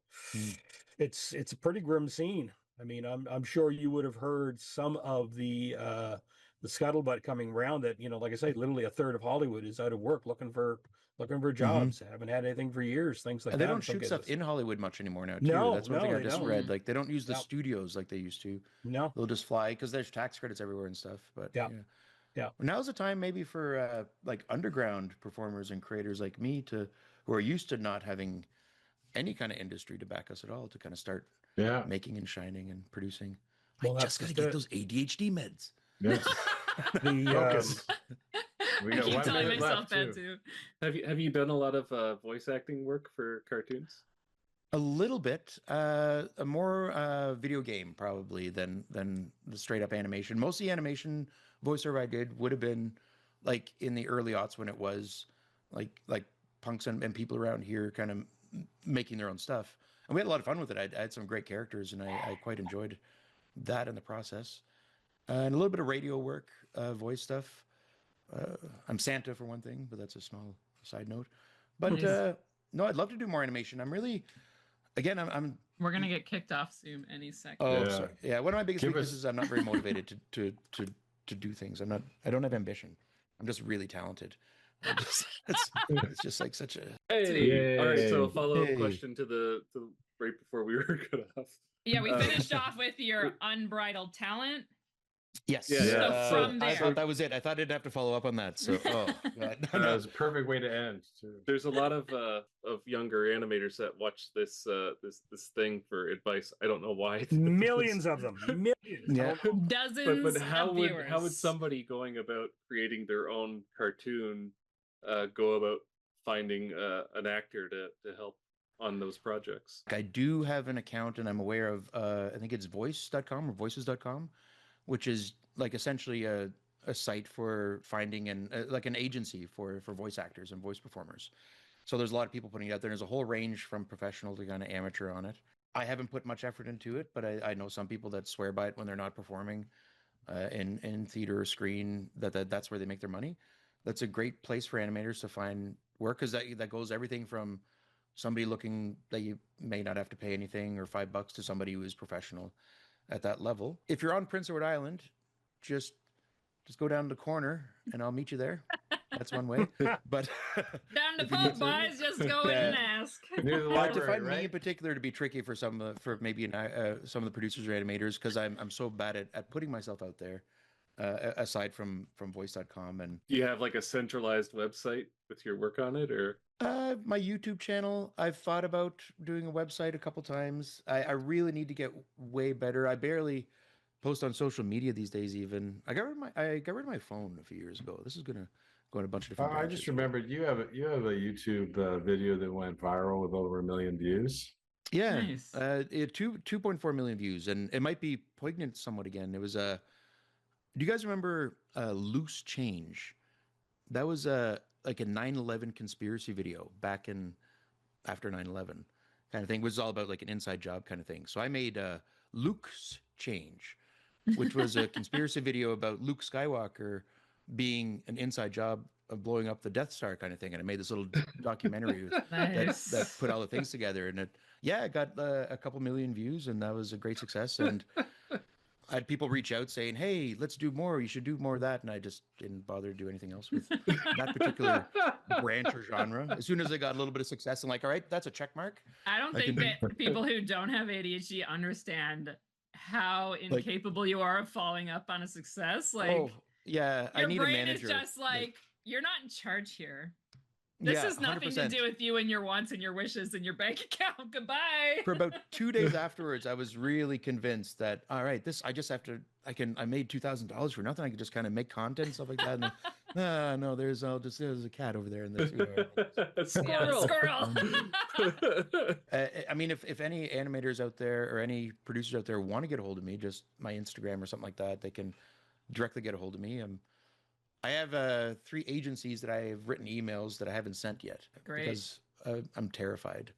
it's a pretty grim scene. I mean, I'm sure you would have heard some of the scuttlebutt coming around that, like I say, literally a third of Hollywood is out of work looking for looking for jobs. Haven't had anything for years. Things like And that. they don't in some shoot stuff cases. in Hollywood much anymore now, too. No, That's one no, thing I they just don't. read. Like, they don't use the Yep. studios like they used to. No. They'll just fly because there's tax credits everywhere and stuff. But Yeah. Yeah. Now's the time maybe for like underground performers and creators like me who are used to not having any kind of industry to back us at all to kind of start making and shining and producing. Well, I just got to get those ADHD meds. Yes. The We I got keep 1 telling minute myself left, that too. too. Have you done a lot of voice acting work for cartoons? A little bit, a more video game probably than the straight up animation. Most of the animation voiceover I did would have been like in the early aughts when it was like punks and people around here kind of making their own stuff. And we had a lot of fun with it. I had some great characters, and I quite enjoyed that in the process. And a little bit of radio work, voice stuff. I'm Santa for one thing, but that's a small side note. But Nice. no, I'd love to do more animation. I'm really, again, I'm. We're gonna get kicked off soon any second. Oh, Yeah. sorry. Yeah, one of my biggest Give us- weaknesses is I'm not very motivated to do things. I don't have ambition. I'm just really talented. It's just like such a. Hey, all right. So a Yay. follow up Hey. question to right before we were cut off. Yeah, we Uh, finished off with your unbridled talent. Yes. Yeah, yeah. So from I there- thought that was it. I thought I'd have to follow up on that. So, oh, God. That was a perfect way to end, too. There's a lot of younger animators that watch this thing for advice. I don't know why. millions of them. Millions. Yeah. Dozens But how of would viewers. somebody going about creating their own cartoon go about finding an actor to help on those projects? I do have an account, and I'm aware of, I think it's voice.com or voices.com, which is like essentially a site for finding like an agency for voice actors and voice performers. So there's a lot of people putting it out there. There's a whole range from professional to kind of amateur on it. I haven't put much effort into it, but I know some people that swear by it when they're not performing in theater or screen, that's where they make their money. That's a great place for animators to find work, because that goes everything from somebody looking that you may not have to pay anything or $5 to somebody who is professional at that level. If you're on Prince Edward Island, just go down the corner and I'll meet you there. That's one way. But Down to if you pub, need to- boys. Just go in and ask. Near the to library, find me in right? particular to be tricky for some of the producers or animators, because I'm so bad at putting myself out there. Aside from voice.com and Do you have like a centralized website with your work on it, or my YouTube channel, I've thought about doing a website a couple times. I really need to get way better. I barely post on social media these days. Even I got rid of my phone a few years ago. This is gonna go in a bunch of different. I just remembered you have a YouTube video that went viral with over 1 million views. Yeah, Nice. it 2.4 million views, and it might be poignant somewhat again. It was a. Do you guys remember Loose Change? That was like a 9/11 conspiracy video back in after 9/11 kind of thing. It was all about like an inside job kind of thing. So I made Luke's Change, which was a conspiracy video about Luke Skywalker being an inside job of blowing up the Death Star kind of thing. And I made this little documentary that put all the things together. And it got a couple million views, and that was a great success. And I had people reach out saying, "Hey, let's do more. You should do more of that." And I just didn't bother to do anything else with that particular branch or genre. As soon as I got a little bit of success, I'm like, all right, that's a check mark. I don't I think can- that people who don't have ADHD understand how incapable you are of following up on a success. Like, Oh, yeah, I your need a brain manager. is just like, you're not in charge here. This yeah, has nothing to 100%. do with you and your wants and your wishes and your bank account. Goodbye. For about 2 days afterwards, I was really convinced that, all right, I made $2,000 for nothing. I could just kind of make content and stuff like that. And no, there's a cat over there. And there's, Yeah, Squirrel. squirrel. I mean, if any animators out there or any producers out there want to get a hold of me, just my Instagram or something like that, they can directly get a hold of me. I have 3 agencies that I have written emails that I haven't sent yet. Great. Because I'm terrified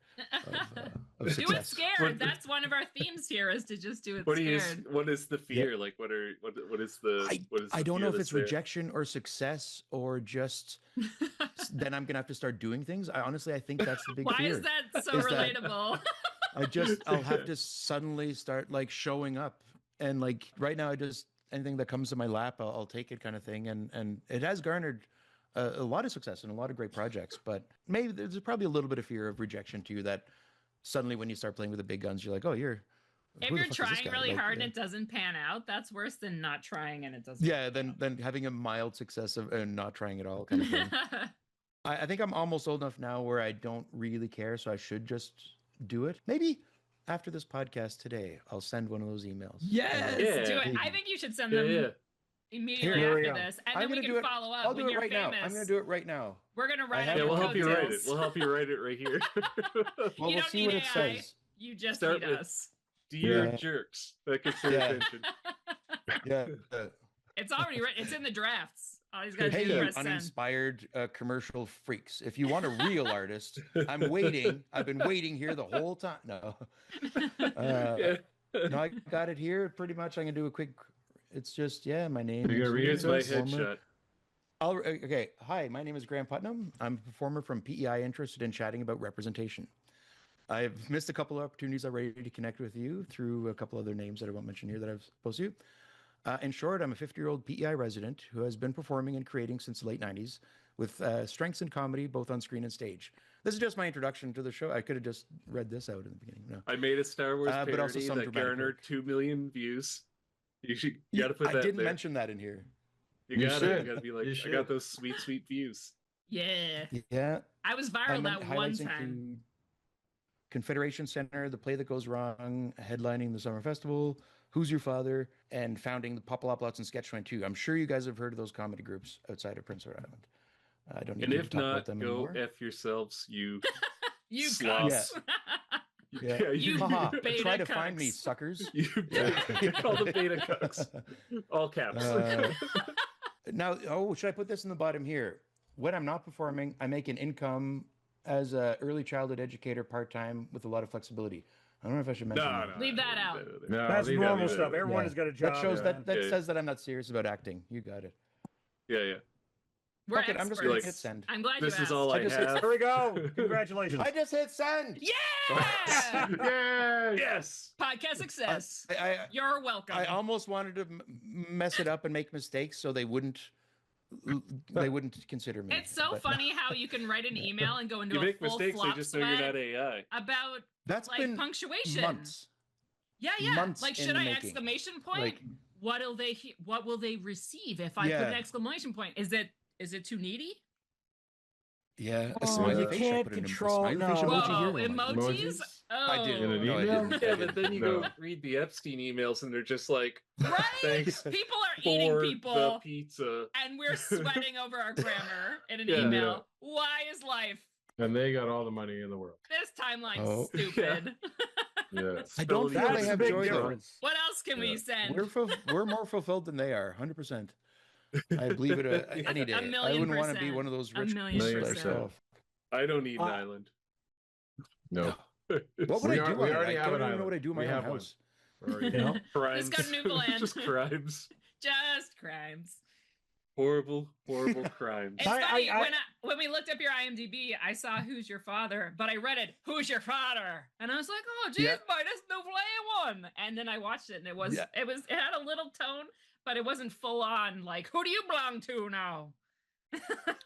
of Do success. it scared. That's one of our themes here, is to just do it what scared. is the fear? Like what is the I don't know if fear it's that's there? rejection or success or just then I'm gonna have to start doing things. I think that's the big Why fear. is that so Is that- relatable? I'll have to suddenly start like showing up, and like right now anything that comes to my lap, I'll take it kind of thing. And it has garnered a lot of success and a lot of great projects, but maybe there's probably a little bit of fear of rejection too, that suddenly when you start playing with the big guns, you're like, oh, if who the you're fuck is this trying guy? really Like, hard yeah. and it doesn't pan out, that's worse than not trying and it doesn't. Yeah, then having a mild success of and not trying at all kind of thing. I think I'm almost old enough now where I don't really care, so I should just do it. Maybe after this podcast today, I'll send one of those emails. Yes, Yeah. do it. Maybe. I think you should send Yeah, them yeah. immediately Here we after go. this, and I'm then we gonna can do it. follow up I'll do when it you're right famous. now. I'm going to do it right now. We're gonna write have up Yeah, your we'll help you write it. coattails. We'll help you write it right here. Well, You we'll don't see need what it AI. says. You just Start need with- us. Dear Yeah. jerks. That gets their Yeah. attention. Yeah. It's already written. It's in the drafts. All he's got to Hey, do you is press send. uninspired commercial freaks. If you want a real artist, I'm waiting. I've been waiting here the whole time. No. Yeah. No, I got it here. Pretty much, I'm going to do a quick. It's just, my name You're gonna is read it Here's to my us? headshot. Okay. Hi, my name is Graham Putnam. I'm a performer from PEI interested in chatting about representation. I've missed a couple of opportunities already to connect with you through a couple other names that I won't mention here that I've supposed to. In short, I'm a 50-year-old PEI resident who has been performing and creating since the late 90s with strengths in comedy, both on screen and stage. This is just my introduction to the show. I could have just read this out in the beginning. No. I made a Star Wars But also parody some that dramatic garnered 2 million views. You got to put I that didn't there. mention that in here. You You got it. You should. got to be like, You I should. got those sweet, sweet views. Yeah, Yeah. I was I viral meant that one highlights time. include Confederation Center, The Play That Goes Wrong, headlining the Summer Festival, Who's Your Father, and founding the Pop-A-Lop-Lots and Sketch 22. I'm sure you guys have heard of those comedy groups outside of Prince Edward Island. I don't need And to if talk about not, them go anymore. F yourselves, you You sloths. cuss. Yeah. You Haha, beta try to find me, cucks. suckers. You all the beta cucks. All caps. Now, should I put this in the bottom here? When I'm not performing, I make an income as an early childhood educator part-time with a lot of flexibility. I don't know if I should mention No, that. no. Leave that out. No, That's leave that, normal leave that. stuff. Everyone Yeah. has got a job. That shows man. that Yeah. says that I'm not serious about acting. You got it. Yeah. We're Fuck it, I'm just experts. gonna hit send. I'm glad This you is asked. all I just- have. There we go. Congratulations. I just hit send. Yeah! Yay! Yes. Podcast success. I You're welcome. almost wanted to mess it up and make mistakes so they wouldn't consider me. It's so but- funny how you can write an email and go into You a make full mistakes, they flop just know you're sweat not AI. about That's like been punctuation. months. Yeah. months Like, in should the I making. exclamation point? Like- what will they receive if I put Yeah. an exclamation point? Is it too needy? Yeah, a Oh, smiley you face. can't I put in a control- smiley face no. emoji Whoa, here. emojis? Oh, I did. In an No, I email? didn't. Yeah, but then you No. go read the Epstein emails and they're just like, Right? thanks People are eating for the people, pizza. and we're sweating over our grammar in an Yeah. email. Why is life And they got all the money in the world. this timeline's Oh. stupid? Yeah. I don't Spelling think That's they the have big joy, though. difference. What else can we Yeah. send? We're more fulfilled than they are, 100%. I believe it any day. I million wouldn't want to be percent. one of those A rich million people like percent. yourself. I don't need an Uh, island. No. What would We I are- do? we on it? already I have don't an even know what I island. do in my We own have one. house. Already You know? Crimes. got Newfoundland. Just crimes. Just crimes. Horrible, horrible crimes. It's I- funny I- when we looked up your IMDb, I saw "Who's Your Father," but I read it "Who's Your Father," and I was like, "Oh, geez, Yeah. boy, that's no one." And then I watched it, and it Yeah. had a little tone, but it wasn't full on like, "Who do you belong to now?"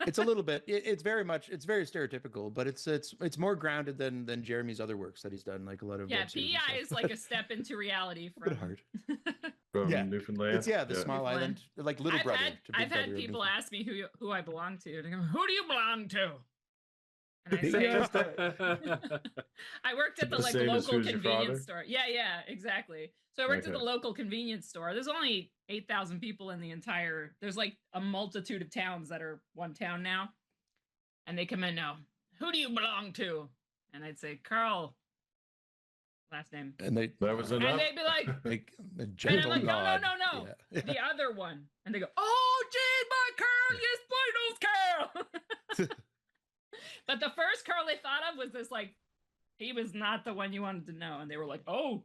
It's a little bit. It's very stereotypical, but it's more grounded than Jeremy's other works that he's done, like a lot of Yeah, web series and PEI is stuff. like a step into reality a bit from. hard. From Yeah. Newfoundland. It's the small Newfoundland. island, like little brother to big I've had brother. people ask me who I belong to, and I go, "Who do you belong to?" And I say, Yeah. I worked at the The like same as local Who's Your convenience Father? store. Yeah, exactly. So I worked at Okay. the local convenience store. There's only 8,000 people in the entire. There's like a multitude of towns that are one town now, and they come in now. Who do you belong to? And I'd say Carl, last name, And they That was and enough. they'd be like, like a and I'm gentle like, nod. no, Yeah. the other one, and they go, "Oh, geez, my Carl, yes, buenos Carl." But the first Carl they thought of was this like, he was not the one you wanted to know, and they were like, "Oh,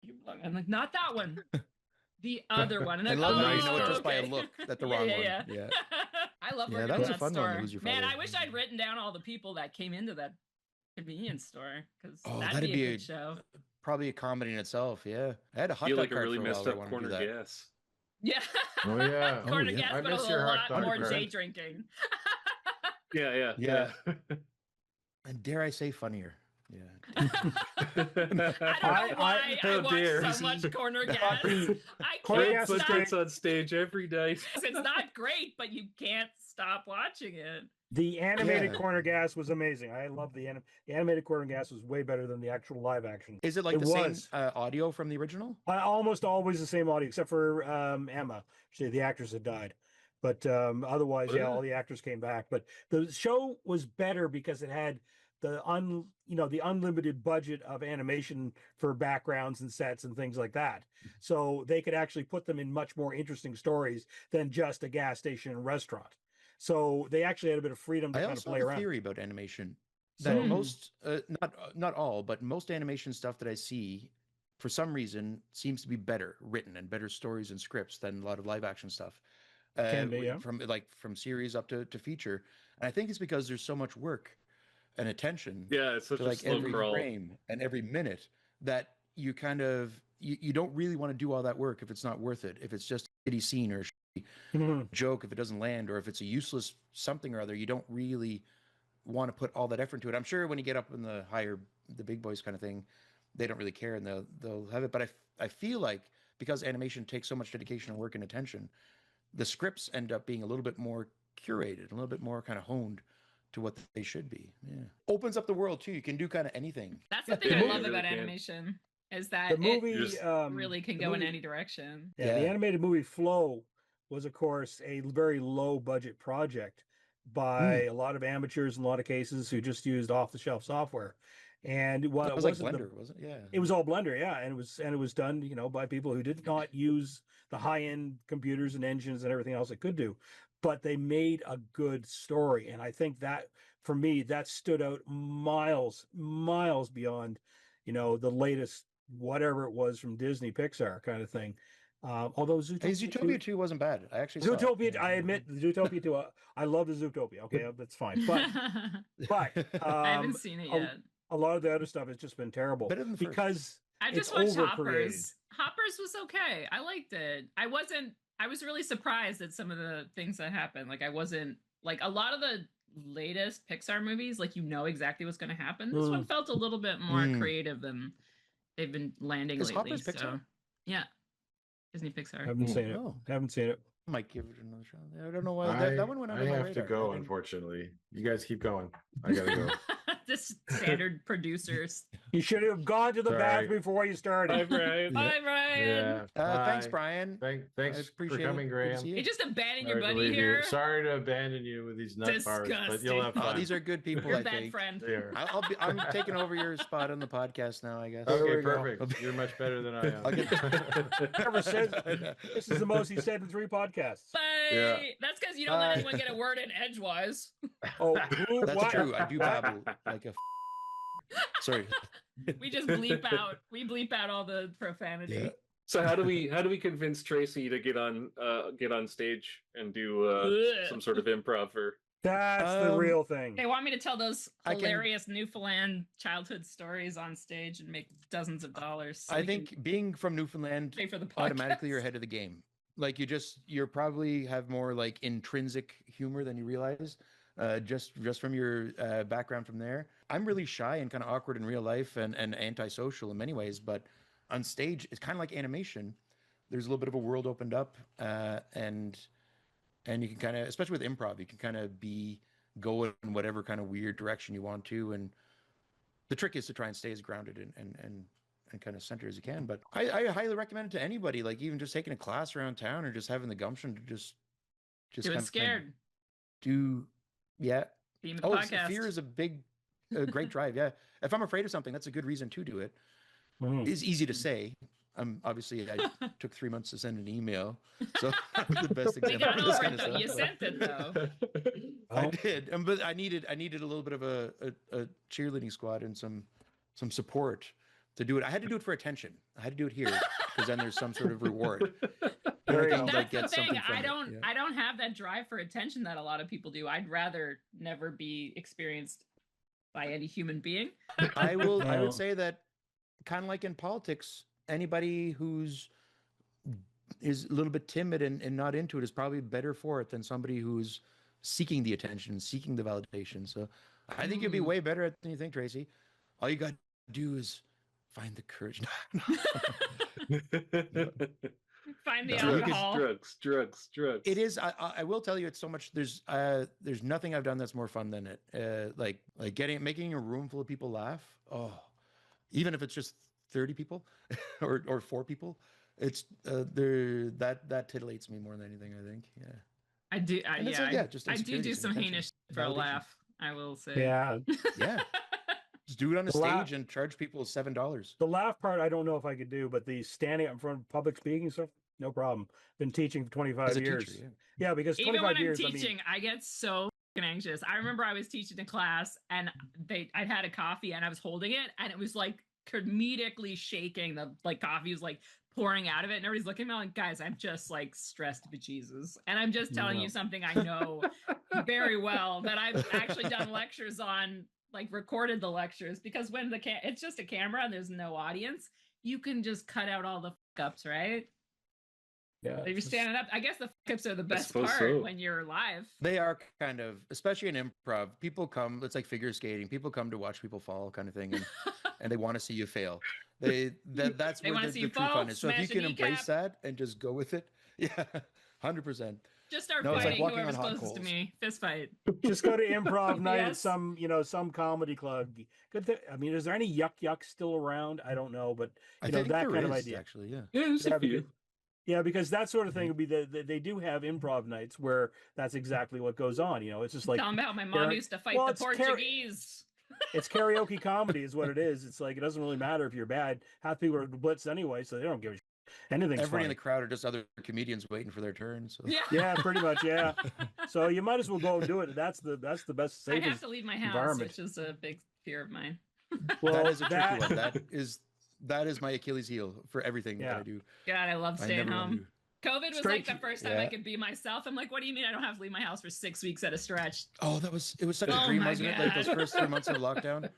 you belong." I'm like, "Not that one, the other one." And I I'm love like, how "Oh, you know it just by a okay." look that the Yeah, wrong yeah, one. yeah. Yeah. I love Yeah, working that in was a that fun one, store. Who's Your Man, Father? I wish I'd written down all the people that came into that convenience store because Oh, that'd, that'd be be a a- good show. Probably a comedy in itself. Yeah, I had a I hot feel dog like a cart really for messed while. I up wanted to do corner that. gas. Yeah. Oh yeah. Corner yeah. gas, I but miss a your lot hot dog more cart. day drinking. Yeah. And dare I say funnier. Yeah. I don't know why I how watch dare. so much Corner Gas. I Corner can't Graham Gas is stop. great. puts on stage every night. It's not great, but you can't stop watching it. The animated Yeah. Corner Gas was amazing. I love the animated Corner Gas was way better than the actual live action. Is it like It the same was. audio from the original? Almost always the same audio, except for Emma. The actress had died, but otherwise, yeah, all the actors came back. But the show was better because it had the unlimited budget of animation for backgrounds and sets and things like that. So they could actually put them in much more interesting stories than just a gas station and restaurant. So they actually had a bit of freedom to I kind of also play have a around. theory about animation that So most, not all, but most animation stuff that I see, for some reason, seems to be better written and better stories and scripts than a lot of live action stuff. Can be, yeah. From series up to feature, and I think it's because there's so much work and attention Yeah, it's such to a like slow every crawl. frame and every minute that you kind of you don't really want to do all that work if it's not worth it. If it's just a shitty scene or a shitty joke, if it doesn't land, or if it's a useless something or other, you don't really want to put all that effort into it. I'm sure when you get up in the big boys kind of thing, they don't really care and they'll have it. But I feel like because animation takes so much dedication and work and attention, the scripts end up being a little bit more curated, a little bit more kind of honed to what they should be. Yeah. Opens up the world too. You can do kind of anything. That's the thing Yeah, I you love really about can. animation is that the movie it really can go in any direction. Yeah, the Yeah. animated movie Flow was, of course, a very low budget project by a lot of amateurs in a lot of cases who just used off the shelf software. And while It it was like wasn't Blender, wasn't it? Yeah. it was all Blender, yeah, and it was done, by people who did not use the high end computers and engines and everything else it could do, but they made a good story, and I think that for me that stood out miles beyond, the latest whatever it was from Disney Pixar kind of thing. Although Hey, Zootopia 2 wasn't bad. I actually saw it. Zootopia, I admit, the Zootopia 2, I love the Zootopia. Okay, that's fine, but I haven't seen it yet. a lot of the other stuff has just been terrible Better than the first. because I it's just watched overcreated. Hoppers. Hoppers was okay. I liked it. I was really surprised at some of the things that happened. Like I wasn't like a lot of the latest Pixar movies, like exactly what's going to happen. This one felt a little bit more creative than they've been landing Is lately. Hoppers Pixar? So yeah. Disney Pixar. Haven't seen it. Oh. Haven't seen it. Might give it another shot. I don't know why that one went under I my have radar. to go, I didn't- unfortunately. You guys keep going. I gotta go. Just standard producers. You should have gone to the Sorry. bathroom before you started. Hi, Brian. Bye, Brian. Thanks, Bye. Brian. Thanks I for appreciate coming, it. Good to Graham. see you. You just abandoned your Sorry to buddy leave you. here. Sorry to abandon you with these nut bars, but you'll have Disgusting. fun. These are good people, You're I a bad think. friend. They are. I'm taking over your spot on the podcast now, I guess. Okay, we go. perfect. You're much better than I I'll get- am. Never said this is the most he said in 3 podcasts. Bye. Yeah. That's because you don't let anyone get a word in edgewise. Oh, That's what? true. I do babble like a. Sorry. We just bleep out. We bleep out all the profanity. Yeah. So how do we convince Tracy to get on stage and do some sort of improv for? That's the real thing. They want me to tell those I can- hilarious Newfoundland childhood stories on stage and make dozens of dollars. so I we can think being from Newfoundland, pay for the podcast. automatically you're ahead of the game. Like you're probably have more like intrinsic humor than you realize. Just from your background from there. I'm really shy and kind of awkward in real life and antisocial in many ways, but on stage it's kind of like animation. There's a little bit of a world opened up, and you can kind of, especially with improv, you can kind of go in whatever kind of weird direction you want to, and the trick is to try and stay as grounded and kind of centered as you can. But I highly recommend it to anybody, like even just taking a class around town or just having the gumption to just Do kind it of scared. yeah. Theme of the Oh, podcast. fear is a great drive. Yeah. If I'm afraid of something, that's a good reason to do it. Mhm. It's easy to say. Obviously I took 3 months to send an email, so that was the best We example got of this over kind it of though. stuff. You sent it though. I did, but I needed a little bit of a cheerleading squad and some support to do it. I had to do it for attention. I had to do it here because then there's some sort of reward. Very And I can, That's like, the get thing. something from I it. don't. Yeah. I don't have that drive for attention that a lot of people do. I'd rather never be experienced by any human being. I No. would say that kind of like in politics, anybody is a little bit timid and not into it is probably better for it than somebody who's seeking the attention, seeking the validation. So I think you'd be way better at than you think, Tracy. All you got to do is find the courage. Find the drugs, alcohol. drugs. It is. I will tell you, it's so much. There's nothing I've done that's more fun than it. Like making a room full of people laugh. Oh, even if it's just 30 people or 4 people, it's that titillates me more than anything. I think. Yeah. I do. Just I do some heinous for a laugh. I will say. Yeah. Yeah. Just do it on a stage and charge people $7. The laugh part, I don't know if I could do, but the standing up in front of public speaking stuff, no problem. Been teaching for 25 years. Teacher, yeah, because 25 even when years. I'm teaching, I get so anxious. I remember I was teaching a class and I'd had a coffee and I was holding it and it was like comedically shaking. The like coffee was like pouring out of it and everybody's looking at me like, guys, I'm just like stressed to bejesus. And I'm just telling you something I know very well that I've actually done lectures on, like recorded the lectures, because when it's just a camera and there's no audience, you can just cut out all the ups, right? Yeah. If you're standing up, I guess the ups are the best part when you're live. They are kind of, especially in improv, people come, it's like figure skating. People come to watch people fall kind of thing. And they want to see you fail. That's where the true fun is. So if you can embrace that and just go with it. Yeah. 100%. Just start fighting like whoever's closest to me. Fist fight. Just go to improv night at some comedy club. I mean, is there any yuck still around? I don't know, but you know that kind of idea. Actually, yeah. Yeah, because that sort of thing would be they do have improv nights where that's exactly what goes on. You know, it's just like tell them how my mom used to fight the Portuguese. It's karaoke comedy, is what it is. It's like it doesn't really matter if you're bad. Half people are blitz anyway, so they don't give a shit. Anything's Everybody funny. in the crowd are just other comedians waiting for their turn. So yeah, pretty much. Yeah. So you might as well go and do it. That's the best. I have to leave my house, which is a big fear of mine. Well, that is a tricky one. That is my Achilles heel for everything that I do. God, I love staying home. COVID was like the first time I could be myself. I'm like, what do you mean I don't have to leave my house for 6 weeks at a stretch? Oh, it was such a dream, wasn't it? Like those first 3 months of lockdown.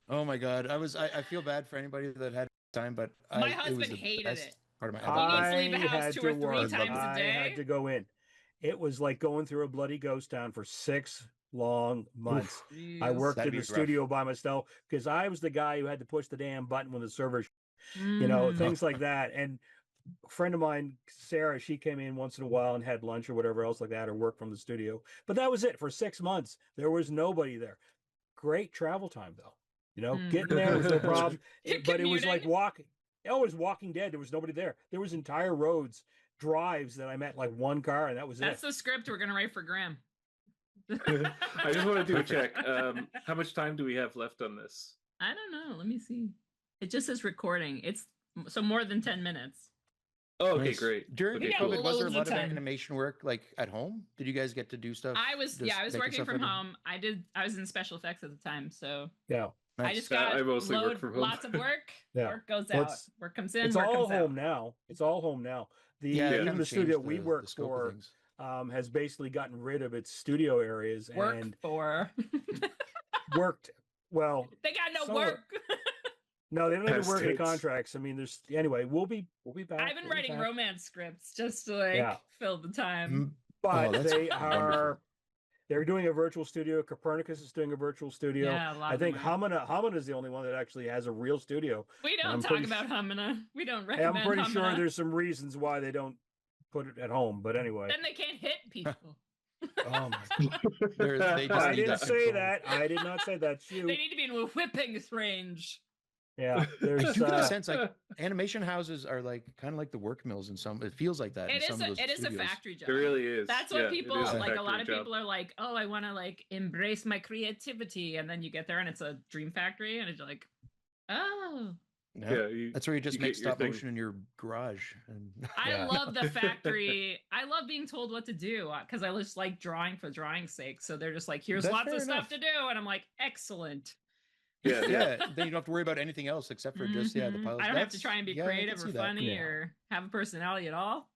Oh my God. I feel bad for anybody that had time, but my husband hated it. Part of my he needs to leave the house 2 or 3 times a day. I had to go in. It was like going through a bloody ghost town for 6 long months. I worked in the studio by myself because I was the guy who had to push the damn button when the server, you know, things like that. And a friend of mine, Sarah, she came in once in a while and had lunch or whatever else like that, or work from the studio. But that was it for 6 months. There was nobody there. Great travel time though. You know, getting there was no problem. But it was like walking. Oh, it was Walking Dead. There was nobody there. There was entire roads, drives that I met like one car, and that was That's the script we're gonna write for Graham. I just want to do a check. How much time do we have left on this? I don't know. Let me see. It just says recording. It's so more than 10 minutes. Oh, okay, great. During COVID, was there a lot of animation work like at home? Did you guys get to do stuff? I was working from home. I was in special effects at the time, so yeah. Nice. I just got lots of work. Work goes out. Work comes in. It's work all comes home out. now. It's all home now. Even the studio we work for has basically gotten rid of its studio areas worked. Well, they got no work. No, they don't even work in contracts. I mean, we'll be back. I've been writing romance scripts just to fill the time. But they're doing a virtual studio. Copernicus is doing a virtual studio. Yeah, I think Hamina is the only one that actually has a real studio. We don't talk about Hamina. We don't recommend I'm pretty Hamina. sure there's some reasons why they don't put it at home. But anyway. Then they can't hit people. Oh my God. I didn't say that. I did not say that. You. They need to be in a whipping range. Yeah, I do get a sense like animation houses are like kind of like the work mills in some. It feels like that. It is a factory job. It really is. That's what people like. A lot of people are like, "Oh, I want to like embrace my creativity," and then you get there and it's a dream factory, and it's like, "Oh." Yeah, that's where you just make stop motion in your garage. And I love the factory. I love being told what to do because I just like drawing for drawing's sake. So they're just like, "Here's lots of stuff to do," and I'm like, "Excellent." Yeah. Then you don't have to worry about anything else except for just the pilots. I don't have to try and be creative or funny or have a personality at all.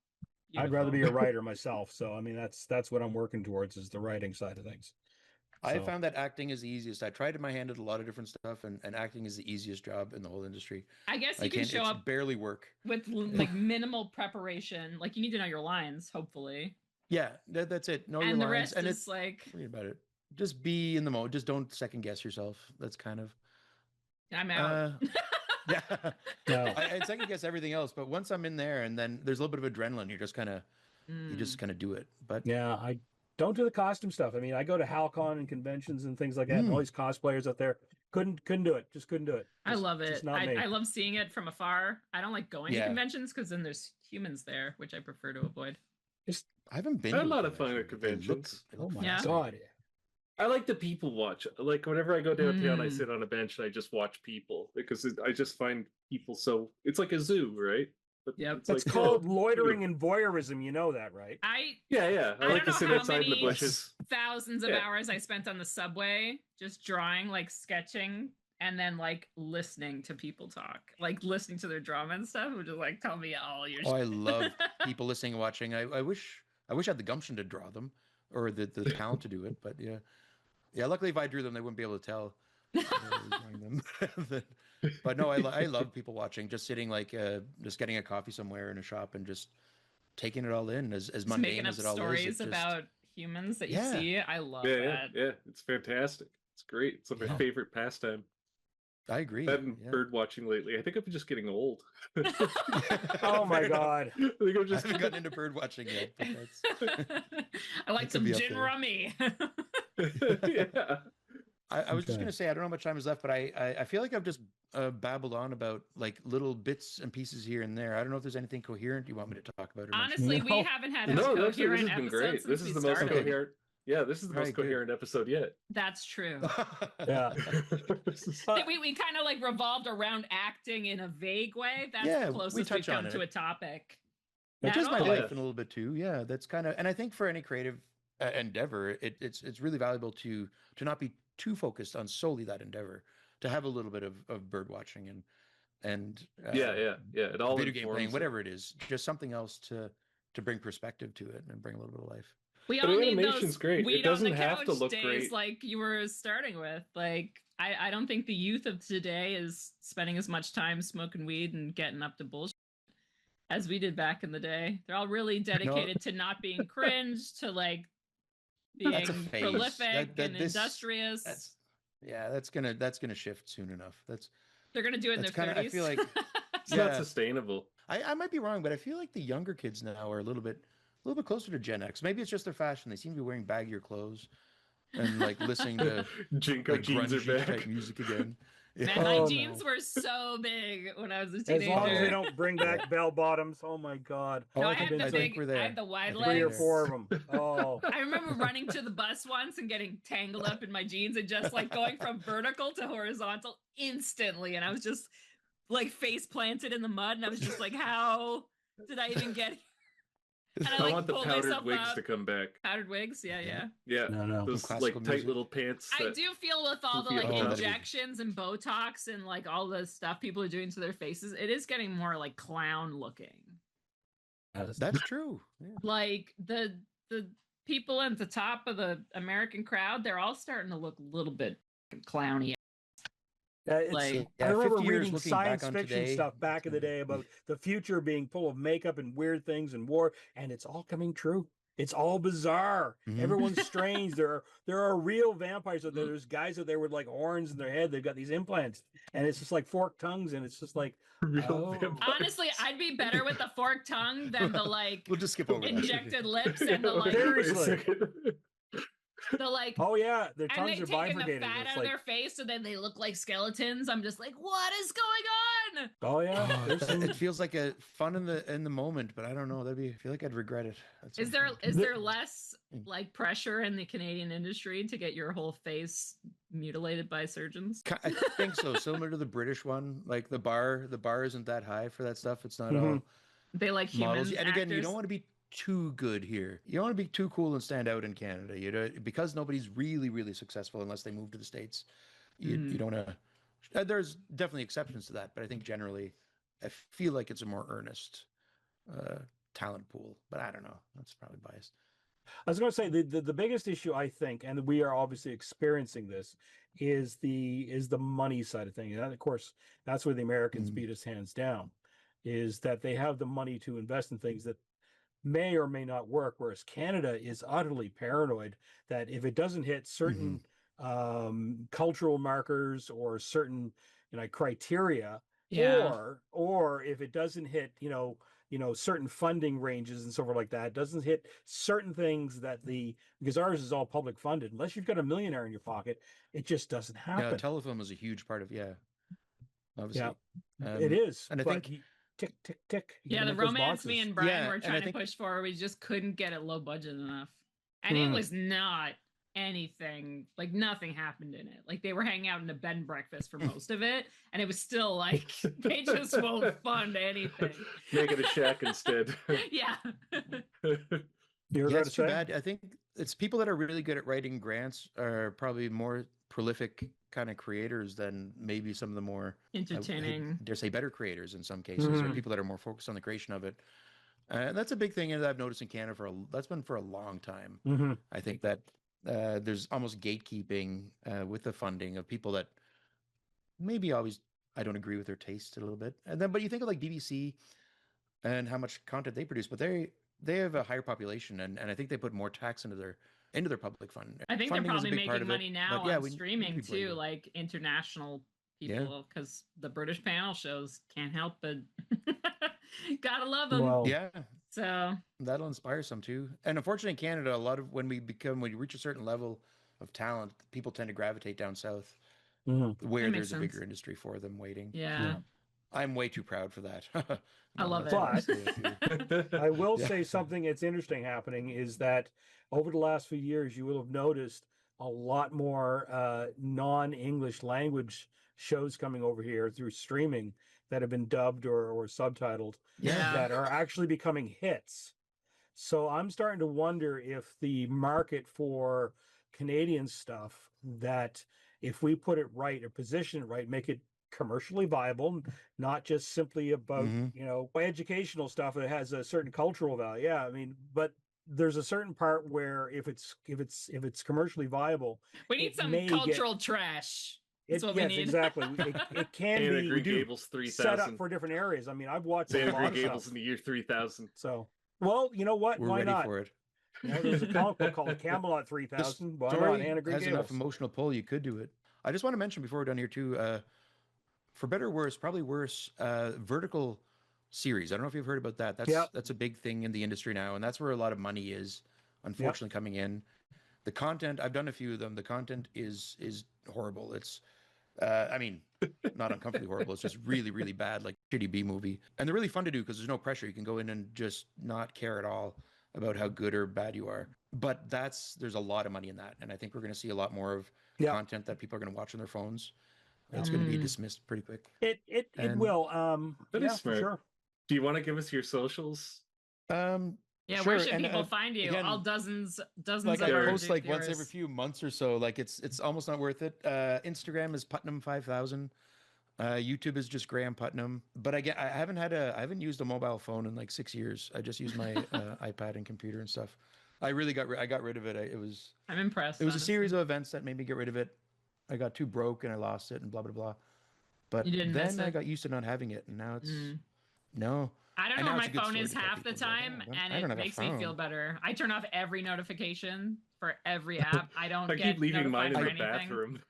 Beautiful. I'd rather be a writer myself. So I mean, that's what I'm working towards is the writing side of things. I found that acting is the easiest. I tried my hand at a lot of different stuff, and acting is the easiest job in the whole industry. I guess you can show up barely work with like minimal preparation. Like you need to know your lines, hopefully. Yeah, that's it. Know your And the lines, rest and is it's like, forget about it. Just be in the mode. Just don't second guess yourself. That's kind of I'm out. yeah. No. I second guess everything else, but once I'm in there, and then there's a little bit of adrenaline. You just Mm. kind of do it. But Yeah, I don't do the costume stuff. I mean, I go to HalCon and conventions and things like that, and all these cosplayers out there couldn't do it. Just couldn't do it. I love Just it. not me. I love seeing it from afar. I don't like going to Yeah. conventions because then there's humans there, which I prefer to avoid. I haven't been I had to a lot of fun at convention, but conventions. they look Oh my Yeah. god. I like the people watch. Like whenever I go downtown, I Mm. sit on a bench and I just watch people because I just find people so. It's like a zoo, right? But Yep. it's That's like, called oh, loitering and voyeurism. You know that, right? Yeah, yeah. I I like don't to sit know how outside in the many- bushes. thousands of Yeah. hours I spent on the subway just drawing, like sketching, and then like listening to people talk, like listening to their drama and stuff, which is like, tell me all your Oh, I shit. love people listening and watching. I wish I had the gumption to draw them or the talent to do it. But yeah. Luckily, if I drew them, they wouldn't be able to tell. that I was drawing them. But no, I love people watching. Just sitting like just getting a coffee somewhere in a shop and just taking it all in as Just mundane making up as it all stories is. about humans that you Yeah. see. I love Yeah, yeah, that. yeah. It's fantastic. It's great. It's my Yeah. favorite pastime. I agree. I've been Yeah. bird watching lately. I think I'm just getting old. Oh my Fair enough. god. I think I'm I just haven't gotten into bird watching yet, but that's. I like That could some be up gin there. rummy. yeah. I was just Okay. gonna say I don't know how much time is left, but I feel like I've just babbled on about like little bits and pieces here and there. I don't know if there's anything coherent you want me to talk about. Or mention. Honestly, we No. haven't had a No, coherent actually, this has been episode great. since This is we the most started. Okay. coherent. Yeah, this is the most Right, good. coherent episode yet. That's true. Yeah. We kind of like revolved around acting in a vague way. That's Yeah, the we closest we've touch come on to it. a topic. Which is my all. life in a little bit too. Yeah, that's kind of, and I think for any creative endeavor, it's really valuable to not be too focused on solely that endeavor, to have a little bit of bird watching and yeah. It all video game informs playing, it. whatever it is, just something else to bring perspective to it and bring a little bit of life. We But all need animation's those great. It weed doesn't on the have couch to look days great. like you were starting with. Like I don't think the youth of today is spending as much time smoking weed and getting up to bullshit as we did back in the day. They're all really dedicated to not being cringe, to like being That's a phase. prolific and This- industrious. that's gonna shift soon enough. They're gonna do it in their that's kinda- I 30s. feel like- It's not Yeah. sustainable. I might be wrong, but I feel like the younger kids now are a little bit closer to Gen X. Maybe it's just their fashion. They seem to be wearing baggier clothes and like listening to Jinko like jeans are grungy back. type music again. Man, Yeah. my Oh, jeans no. were so big when I was a As teenager. long as they don't bring back bell bottoms. Oh my god. Oh, No, I I think- had the I think big, we're there. I had the wide I think Three we're or legs. there. four of them. Oh. I remember running to the bus once and getting tangled up in my jeans and just like going from vertical to horizontal instantly. And I was just like face planted in the mud. And I was just like, how did I even get here? And I I like want the pulled powdered myself wigs up. to come back. Powdered wigs, yeah. Yeah, No. those Classical like tight music. little pants. I that- do feel with all the Goofy like on top. injections and Botox and like all the stuff people are doing to their faces, it is getting more like clown looking. That's true. Yeah. Like the people at the top of the American crowd, they're all starting to look a little bit clowny. Like, I Yeah, remember 50 years reading looking science back on fiction today, stuff back in the day about the future being full of makeup and weird things and war, and it's all coming true. It's all bizarre. Mhm. Everyone's strange. There are real vampires out there. There's guys out there with like horns in their head. They've got these implants, and it's just like forked tongues, and it's just like Real Oh. vampires. honestly, I'd be better with the forked tongue than the like We'll just skip over that. injected lips and the like Seriously. the like oh yeah, their and they tongues are taking the bifurcated. fat It's out of like their face so then they look like skeletons. I'm just like, what is going on? oh yeah, there's some, It feels like a fun in the moment, but I don't know. I feel like I'd regret it. at some Is there point. is there less like pressure in the Canadian industry to get your whole face mutilated by surgeons? I think so. Similar to the British one, like the bar isn't that high for that stuff. It's not Mhm. all They like human models. And again, you actors? don't want to be too good here. You don't want to be too cool and stand out in Canada. You know, because nobody's really successful unless they move to the States. You don't want to. There's definitely exceptions to that, but I think generally, I feel like it's a more earnest talent pool. But I don't know. That's probably biased. I was going to say the biggest issue I think, and we are obviously experiencing this, is the money side of things. And of course, that's where the Americans beat us hands down, is that they have the money to invest in things that may or may not work, whereas Canada is utterly paranoid that if it doesn't hit certain cultural markers or certain criteria, Yeah. or if it doesn't hit certain funding ranges and so forth like that, doesn't hit certain things that because ours is all public funded, unless you've got a millionaire in your pocket, it just doesn't Yeah, happen. telefilm is a huge part of obviously. It is, and I but think tick tick tick. Yeah, the romance me and Brian were and I trying to think- push for, we just couldn't get it low budget enough. And it was not anything, like nothing happened in it. Like they were hanging out in a bed and breakfast for most of it, and it was still like they just won't fund anything. Make it a shack instead. Yeah. It's too bad. I think it's people that are really good at writing grants are probably more prolific kind of creators than maybe some of the more entertaining, dare say, better creators in some cases, or people that are more focused on the creation of it. That's a big thing that I've noticed in Canada that's been for a long time. I think that there's almost gatekeeping with the funding of people that maybe I don't agree with their taste a little bit. But you think of like BBC and how much content they produce, but they have a higher population, and I think they put more tax into their public fund. I think Funding they're is a probably big part making of it, money now but yeah, on we streaming need people too, able- like international people, because the British panel shows can't help but gotta love them. Well, Yeah, so that'll inspire some too. And unfortunately, in Canada, a lot of when we reach a certain level of talent, people tend to gravitate down south, where That there's makes a bigger sense. industry for them waiting. yeah. I'm way too proud for that. I love it. But it. I will Yeah. say something that's interesting happening is that over the last few years, you will have noticed a lot more non-English language shows coming over here through streaming that have been dubbed or subtitled Yeah. that are actually becoming hits. So I'm starting to wonder if the market for Canadian stuff, that if we put it right or position it right, make it commercially viable, not just simply about educational stuff that has a certain cultural value. Yeah, I mean, but there's a certain part where if it's commercially viable, We need it some may cultural trash. That's what we yes, need. exactly. It can Anna be Green Gables set up 3000. for different areas. I mean, I've watched a Anna lot Green of Gables stuff. in the year 3000. So, well, you know what? We're Why ready not? for it. There's a comic book called Camelot 3000. Why not? Story Anna Green has Gables. enough emotional pull. You could do it. I just want to mention before we're done here too. For better or worse, probably worse, vertical series. I don't know if you've heard about that. That's a big thing in the industry now, and that's where a lot of money is, unfortunately, coming in. The content, I've done a few of them. The content is horrible. It's, I mean, not uncomfortably horrible. It's just really, really bad, like shitty B movie. And they're really fun to do because there's no pressure. You can go in and just not care at all about how good or bad you are. But there's a lot of money in that, and I think we're going to see a lot more of content that people are going to watch on their phones. It's going to be dismissed pretty quick. It will. That yeah, is for smart. sure. Do you want to give us your socials? Yeah, sure. where should And, people find you? again, All dozens like of I our post Duke like once every viewers. few months or so. Like it's almost not worth it. Instagram is Putnam 5000. YouTube is just Graham Putnam. But I haven't used a mobile phone in like 6 years. I just use my iPad and computer and stuff. I got rid of it. I'm impressed. It was a series of events that made me get rid of it. I got too broke and I lost it and blah blah blah. But You didn't miss then I it? got used to not having it, and now it's no. I don't And know now where it's my a good phone story is to tell half the people, like, time, oh, and I don't it have a makes me feel phone. better. I turn off every notification for every app. I don't I get keep leaving mine notified in for the anything. bathroom.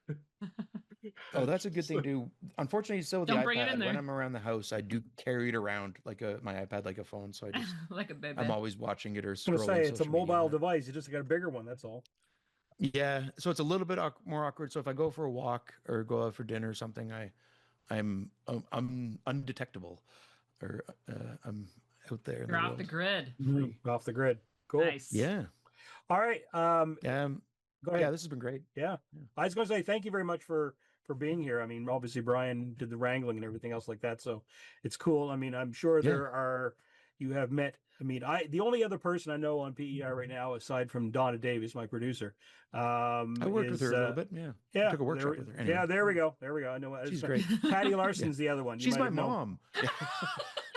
Oh, that's a good thing to do. Unfortunately, still with the Don't bring it in iPad, there. when I'm around the house, I do carry it around like my iPad like a phone. So I just Like a baby. I'm always watching it or I was going scrolling. to say it's a social media. mobile device. You just got a bigger one. That's all. Yeah, so it's a little bit more awkward. So if I go for a walk or go out for dinner or something, I'm undetectable, or I'm out there. You're off the grid. Free. Off the grid. Cool. Nice. Yeah. All right. Go ahead. Yeah, this has been great. Yeah. I was going to say thank you very much for being here. I mean, obviously Brian did the wrangling and everything else like that, so it's cool. I mean, I'm sure you have met. I mean, the only other person I know on PEI right now, aside from Donna Davis, my producer, I worked with her a little bit. Yeah. Yeah. I took a workshop with her. Anyway. Yeah. There we go. I know. She's great. Patty Larson's the other one. You She's might my have known. mom.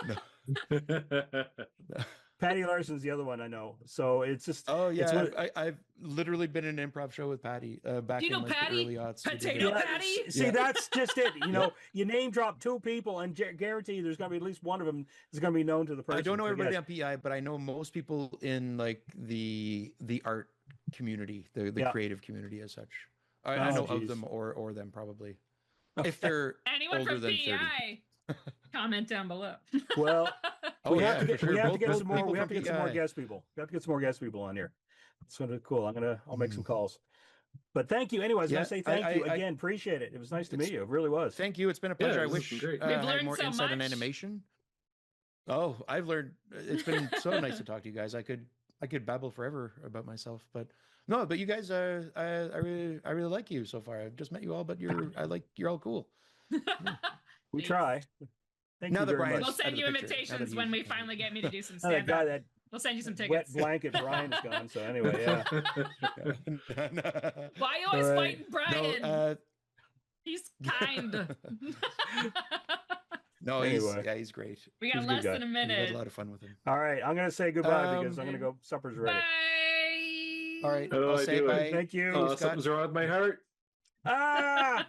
Yeah. No. Patty Larson's the other one I know. So it's just Oh it's yeah, what- I've literally been in an improv show with Patty back Do you in know like Patty? the early aughts. We did Potato it. Patty? See, Yeah. that's just it. You know, you name drop two people, and guarantee there's going to be at least one of them is going to be known to the person. I don't know everybody guess. on PI, but I know most people in like the art community, the Yeah. creative community as such. I Oh, know of geez. them or them probably. If they're Anyone older from than 30. PEI? Comment down below. Well, Oh we yeah, have to for get sure. we have to Both- get both some more. people We have from to get some more PEI. guest people. We have to get some more guest people on here. It's sort of cool. I'll make some Mm. calls. But thank you. Anyways, I Yeah, want to say thank you I- again. Appreciate it. It was nice to It's- meet you. It really was. Thank you. It's been a pleasure. I this has wish been great. I We've had learned more so insight on much. animation. Oh, I've learned. It's been so nice to talk to you guys. I could babble forever about myself, but no. But you guys, I really like you so far. I've just met you all, but you're all cool. We Thanks. try. Thank Now you that very Brian's much. We'll out send of you the picture, now that invitations when he's- we finally get me to do some Oh, that stand guy, up. that We'll send you some wet tickets. blanket Brian is gone. So anyway, yeah. Why you always All right. fighting Brian? No, He's kind. no, Anyway. he's great. We got He's a good less guy. than a We had minute. a lot of fun with him. All right, I'm gonna say goodbye because I'm Um, gonna go. Supper's ready. Bye. All right, How do I'll I say do it? bye. Thank you. Oh, Scott. something's wrong with my heart. Ah.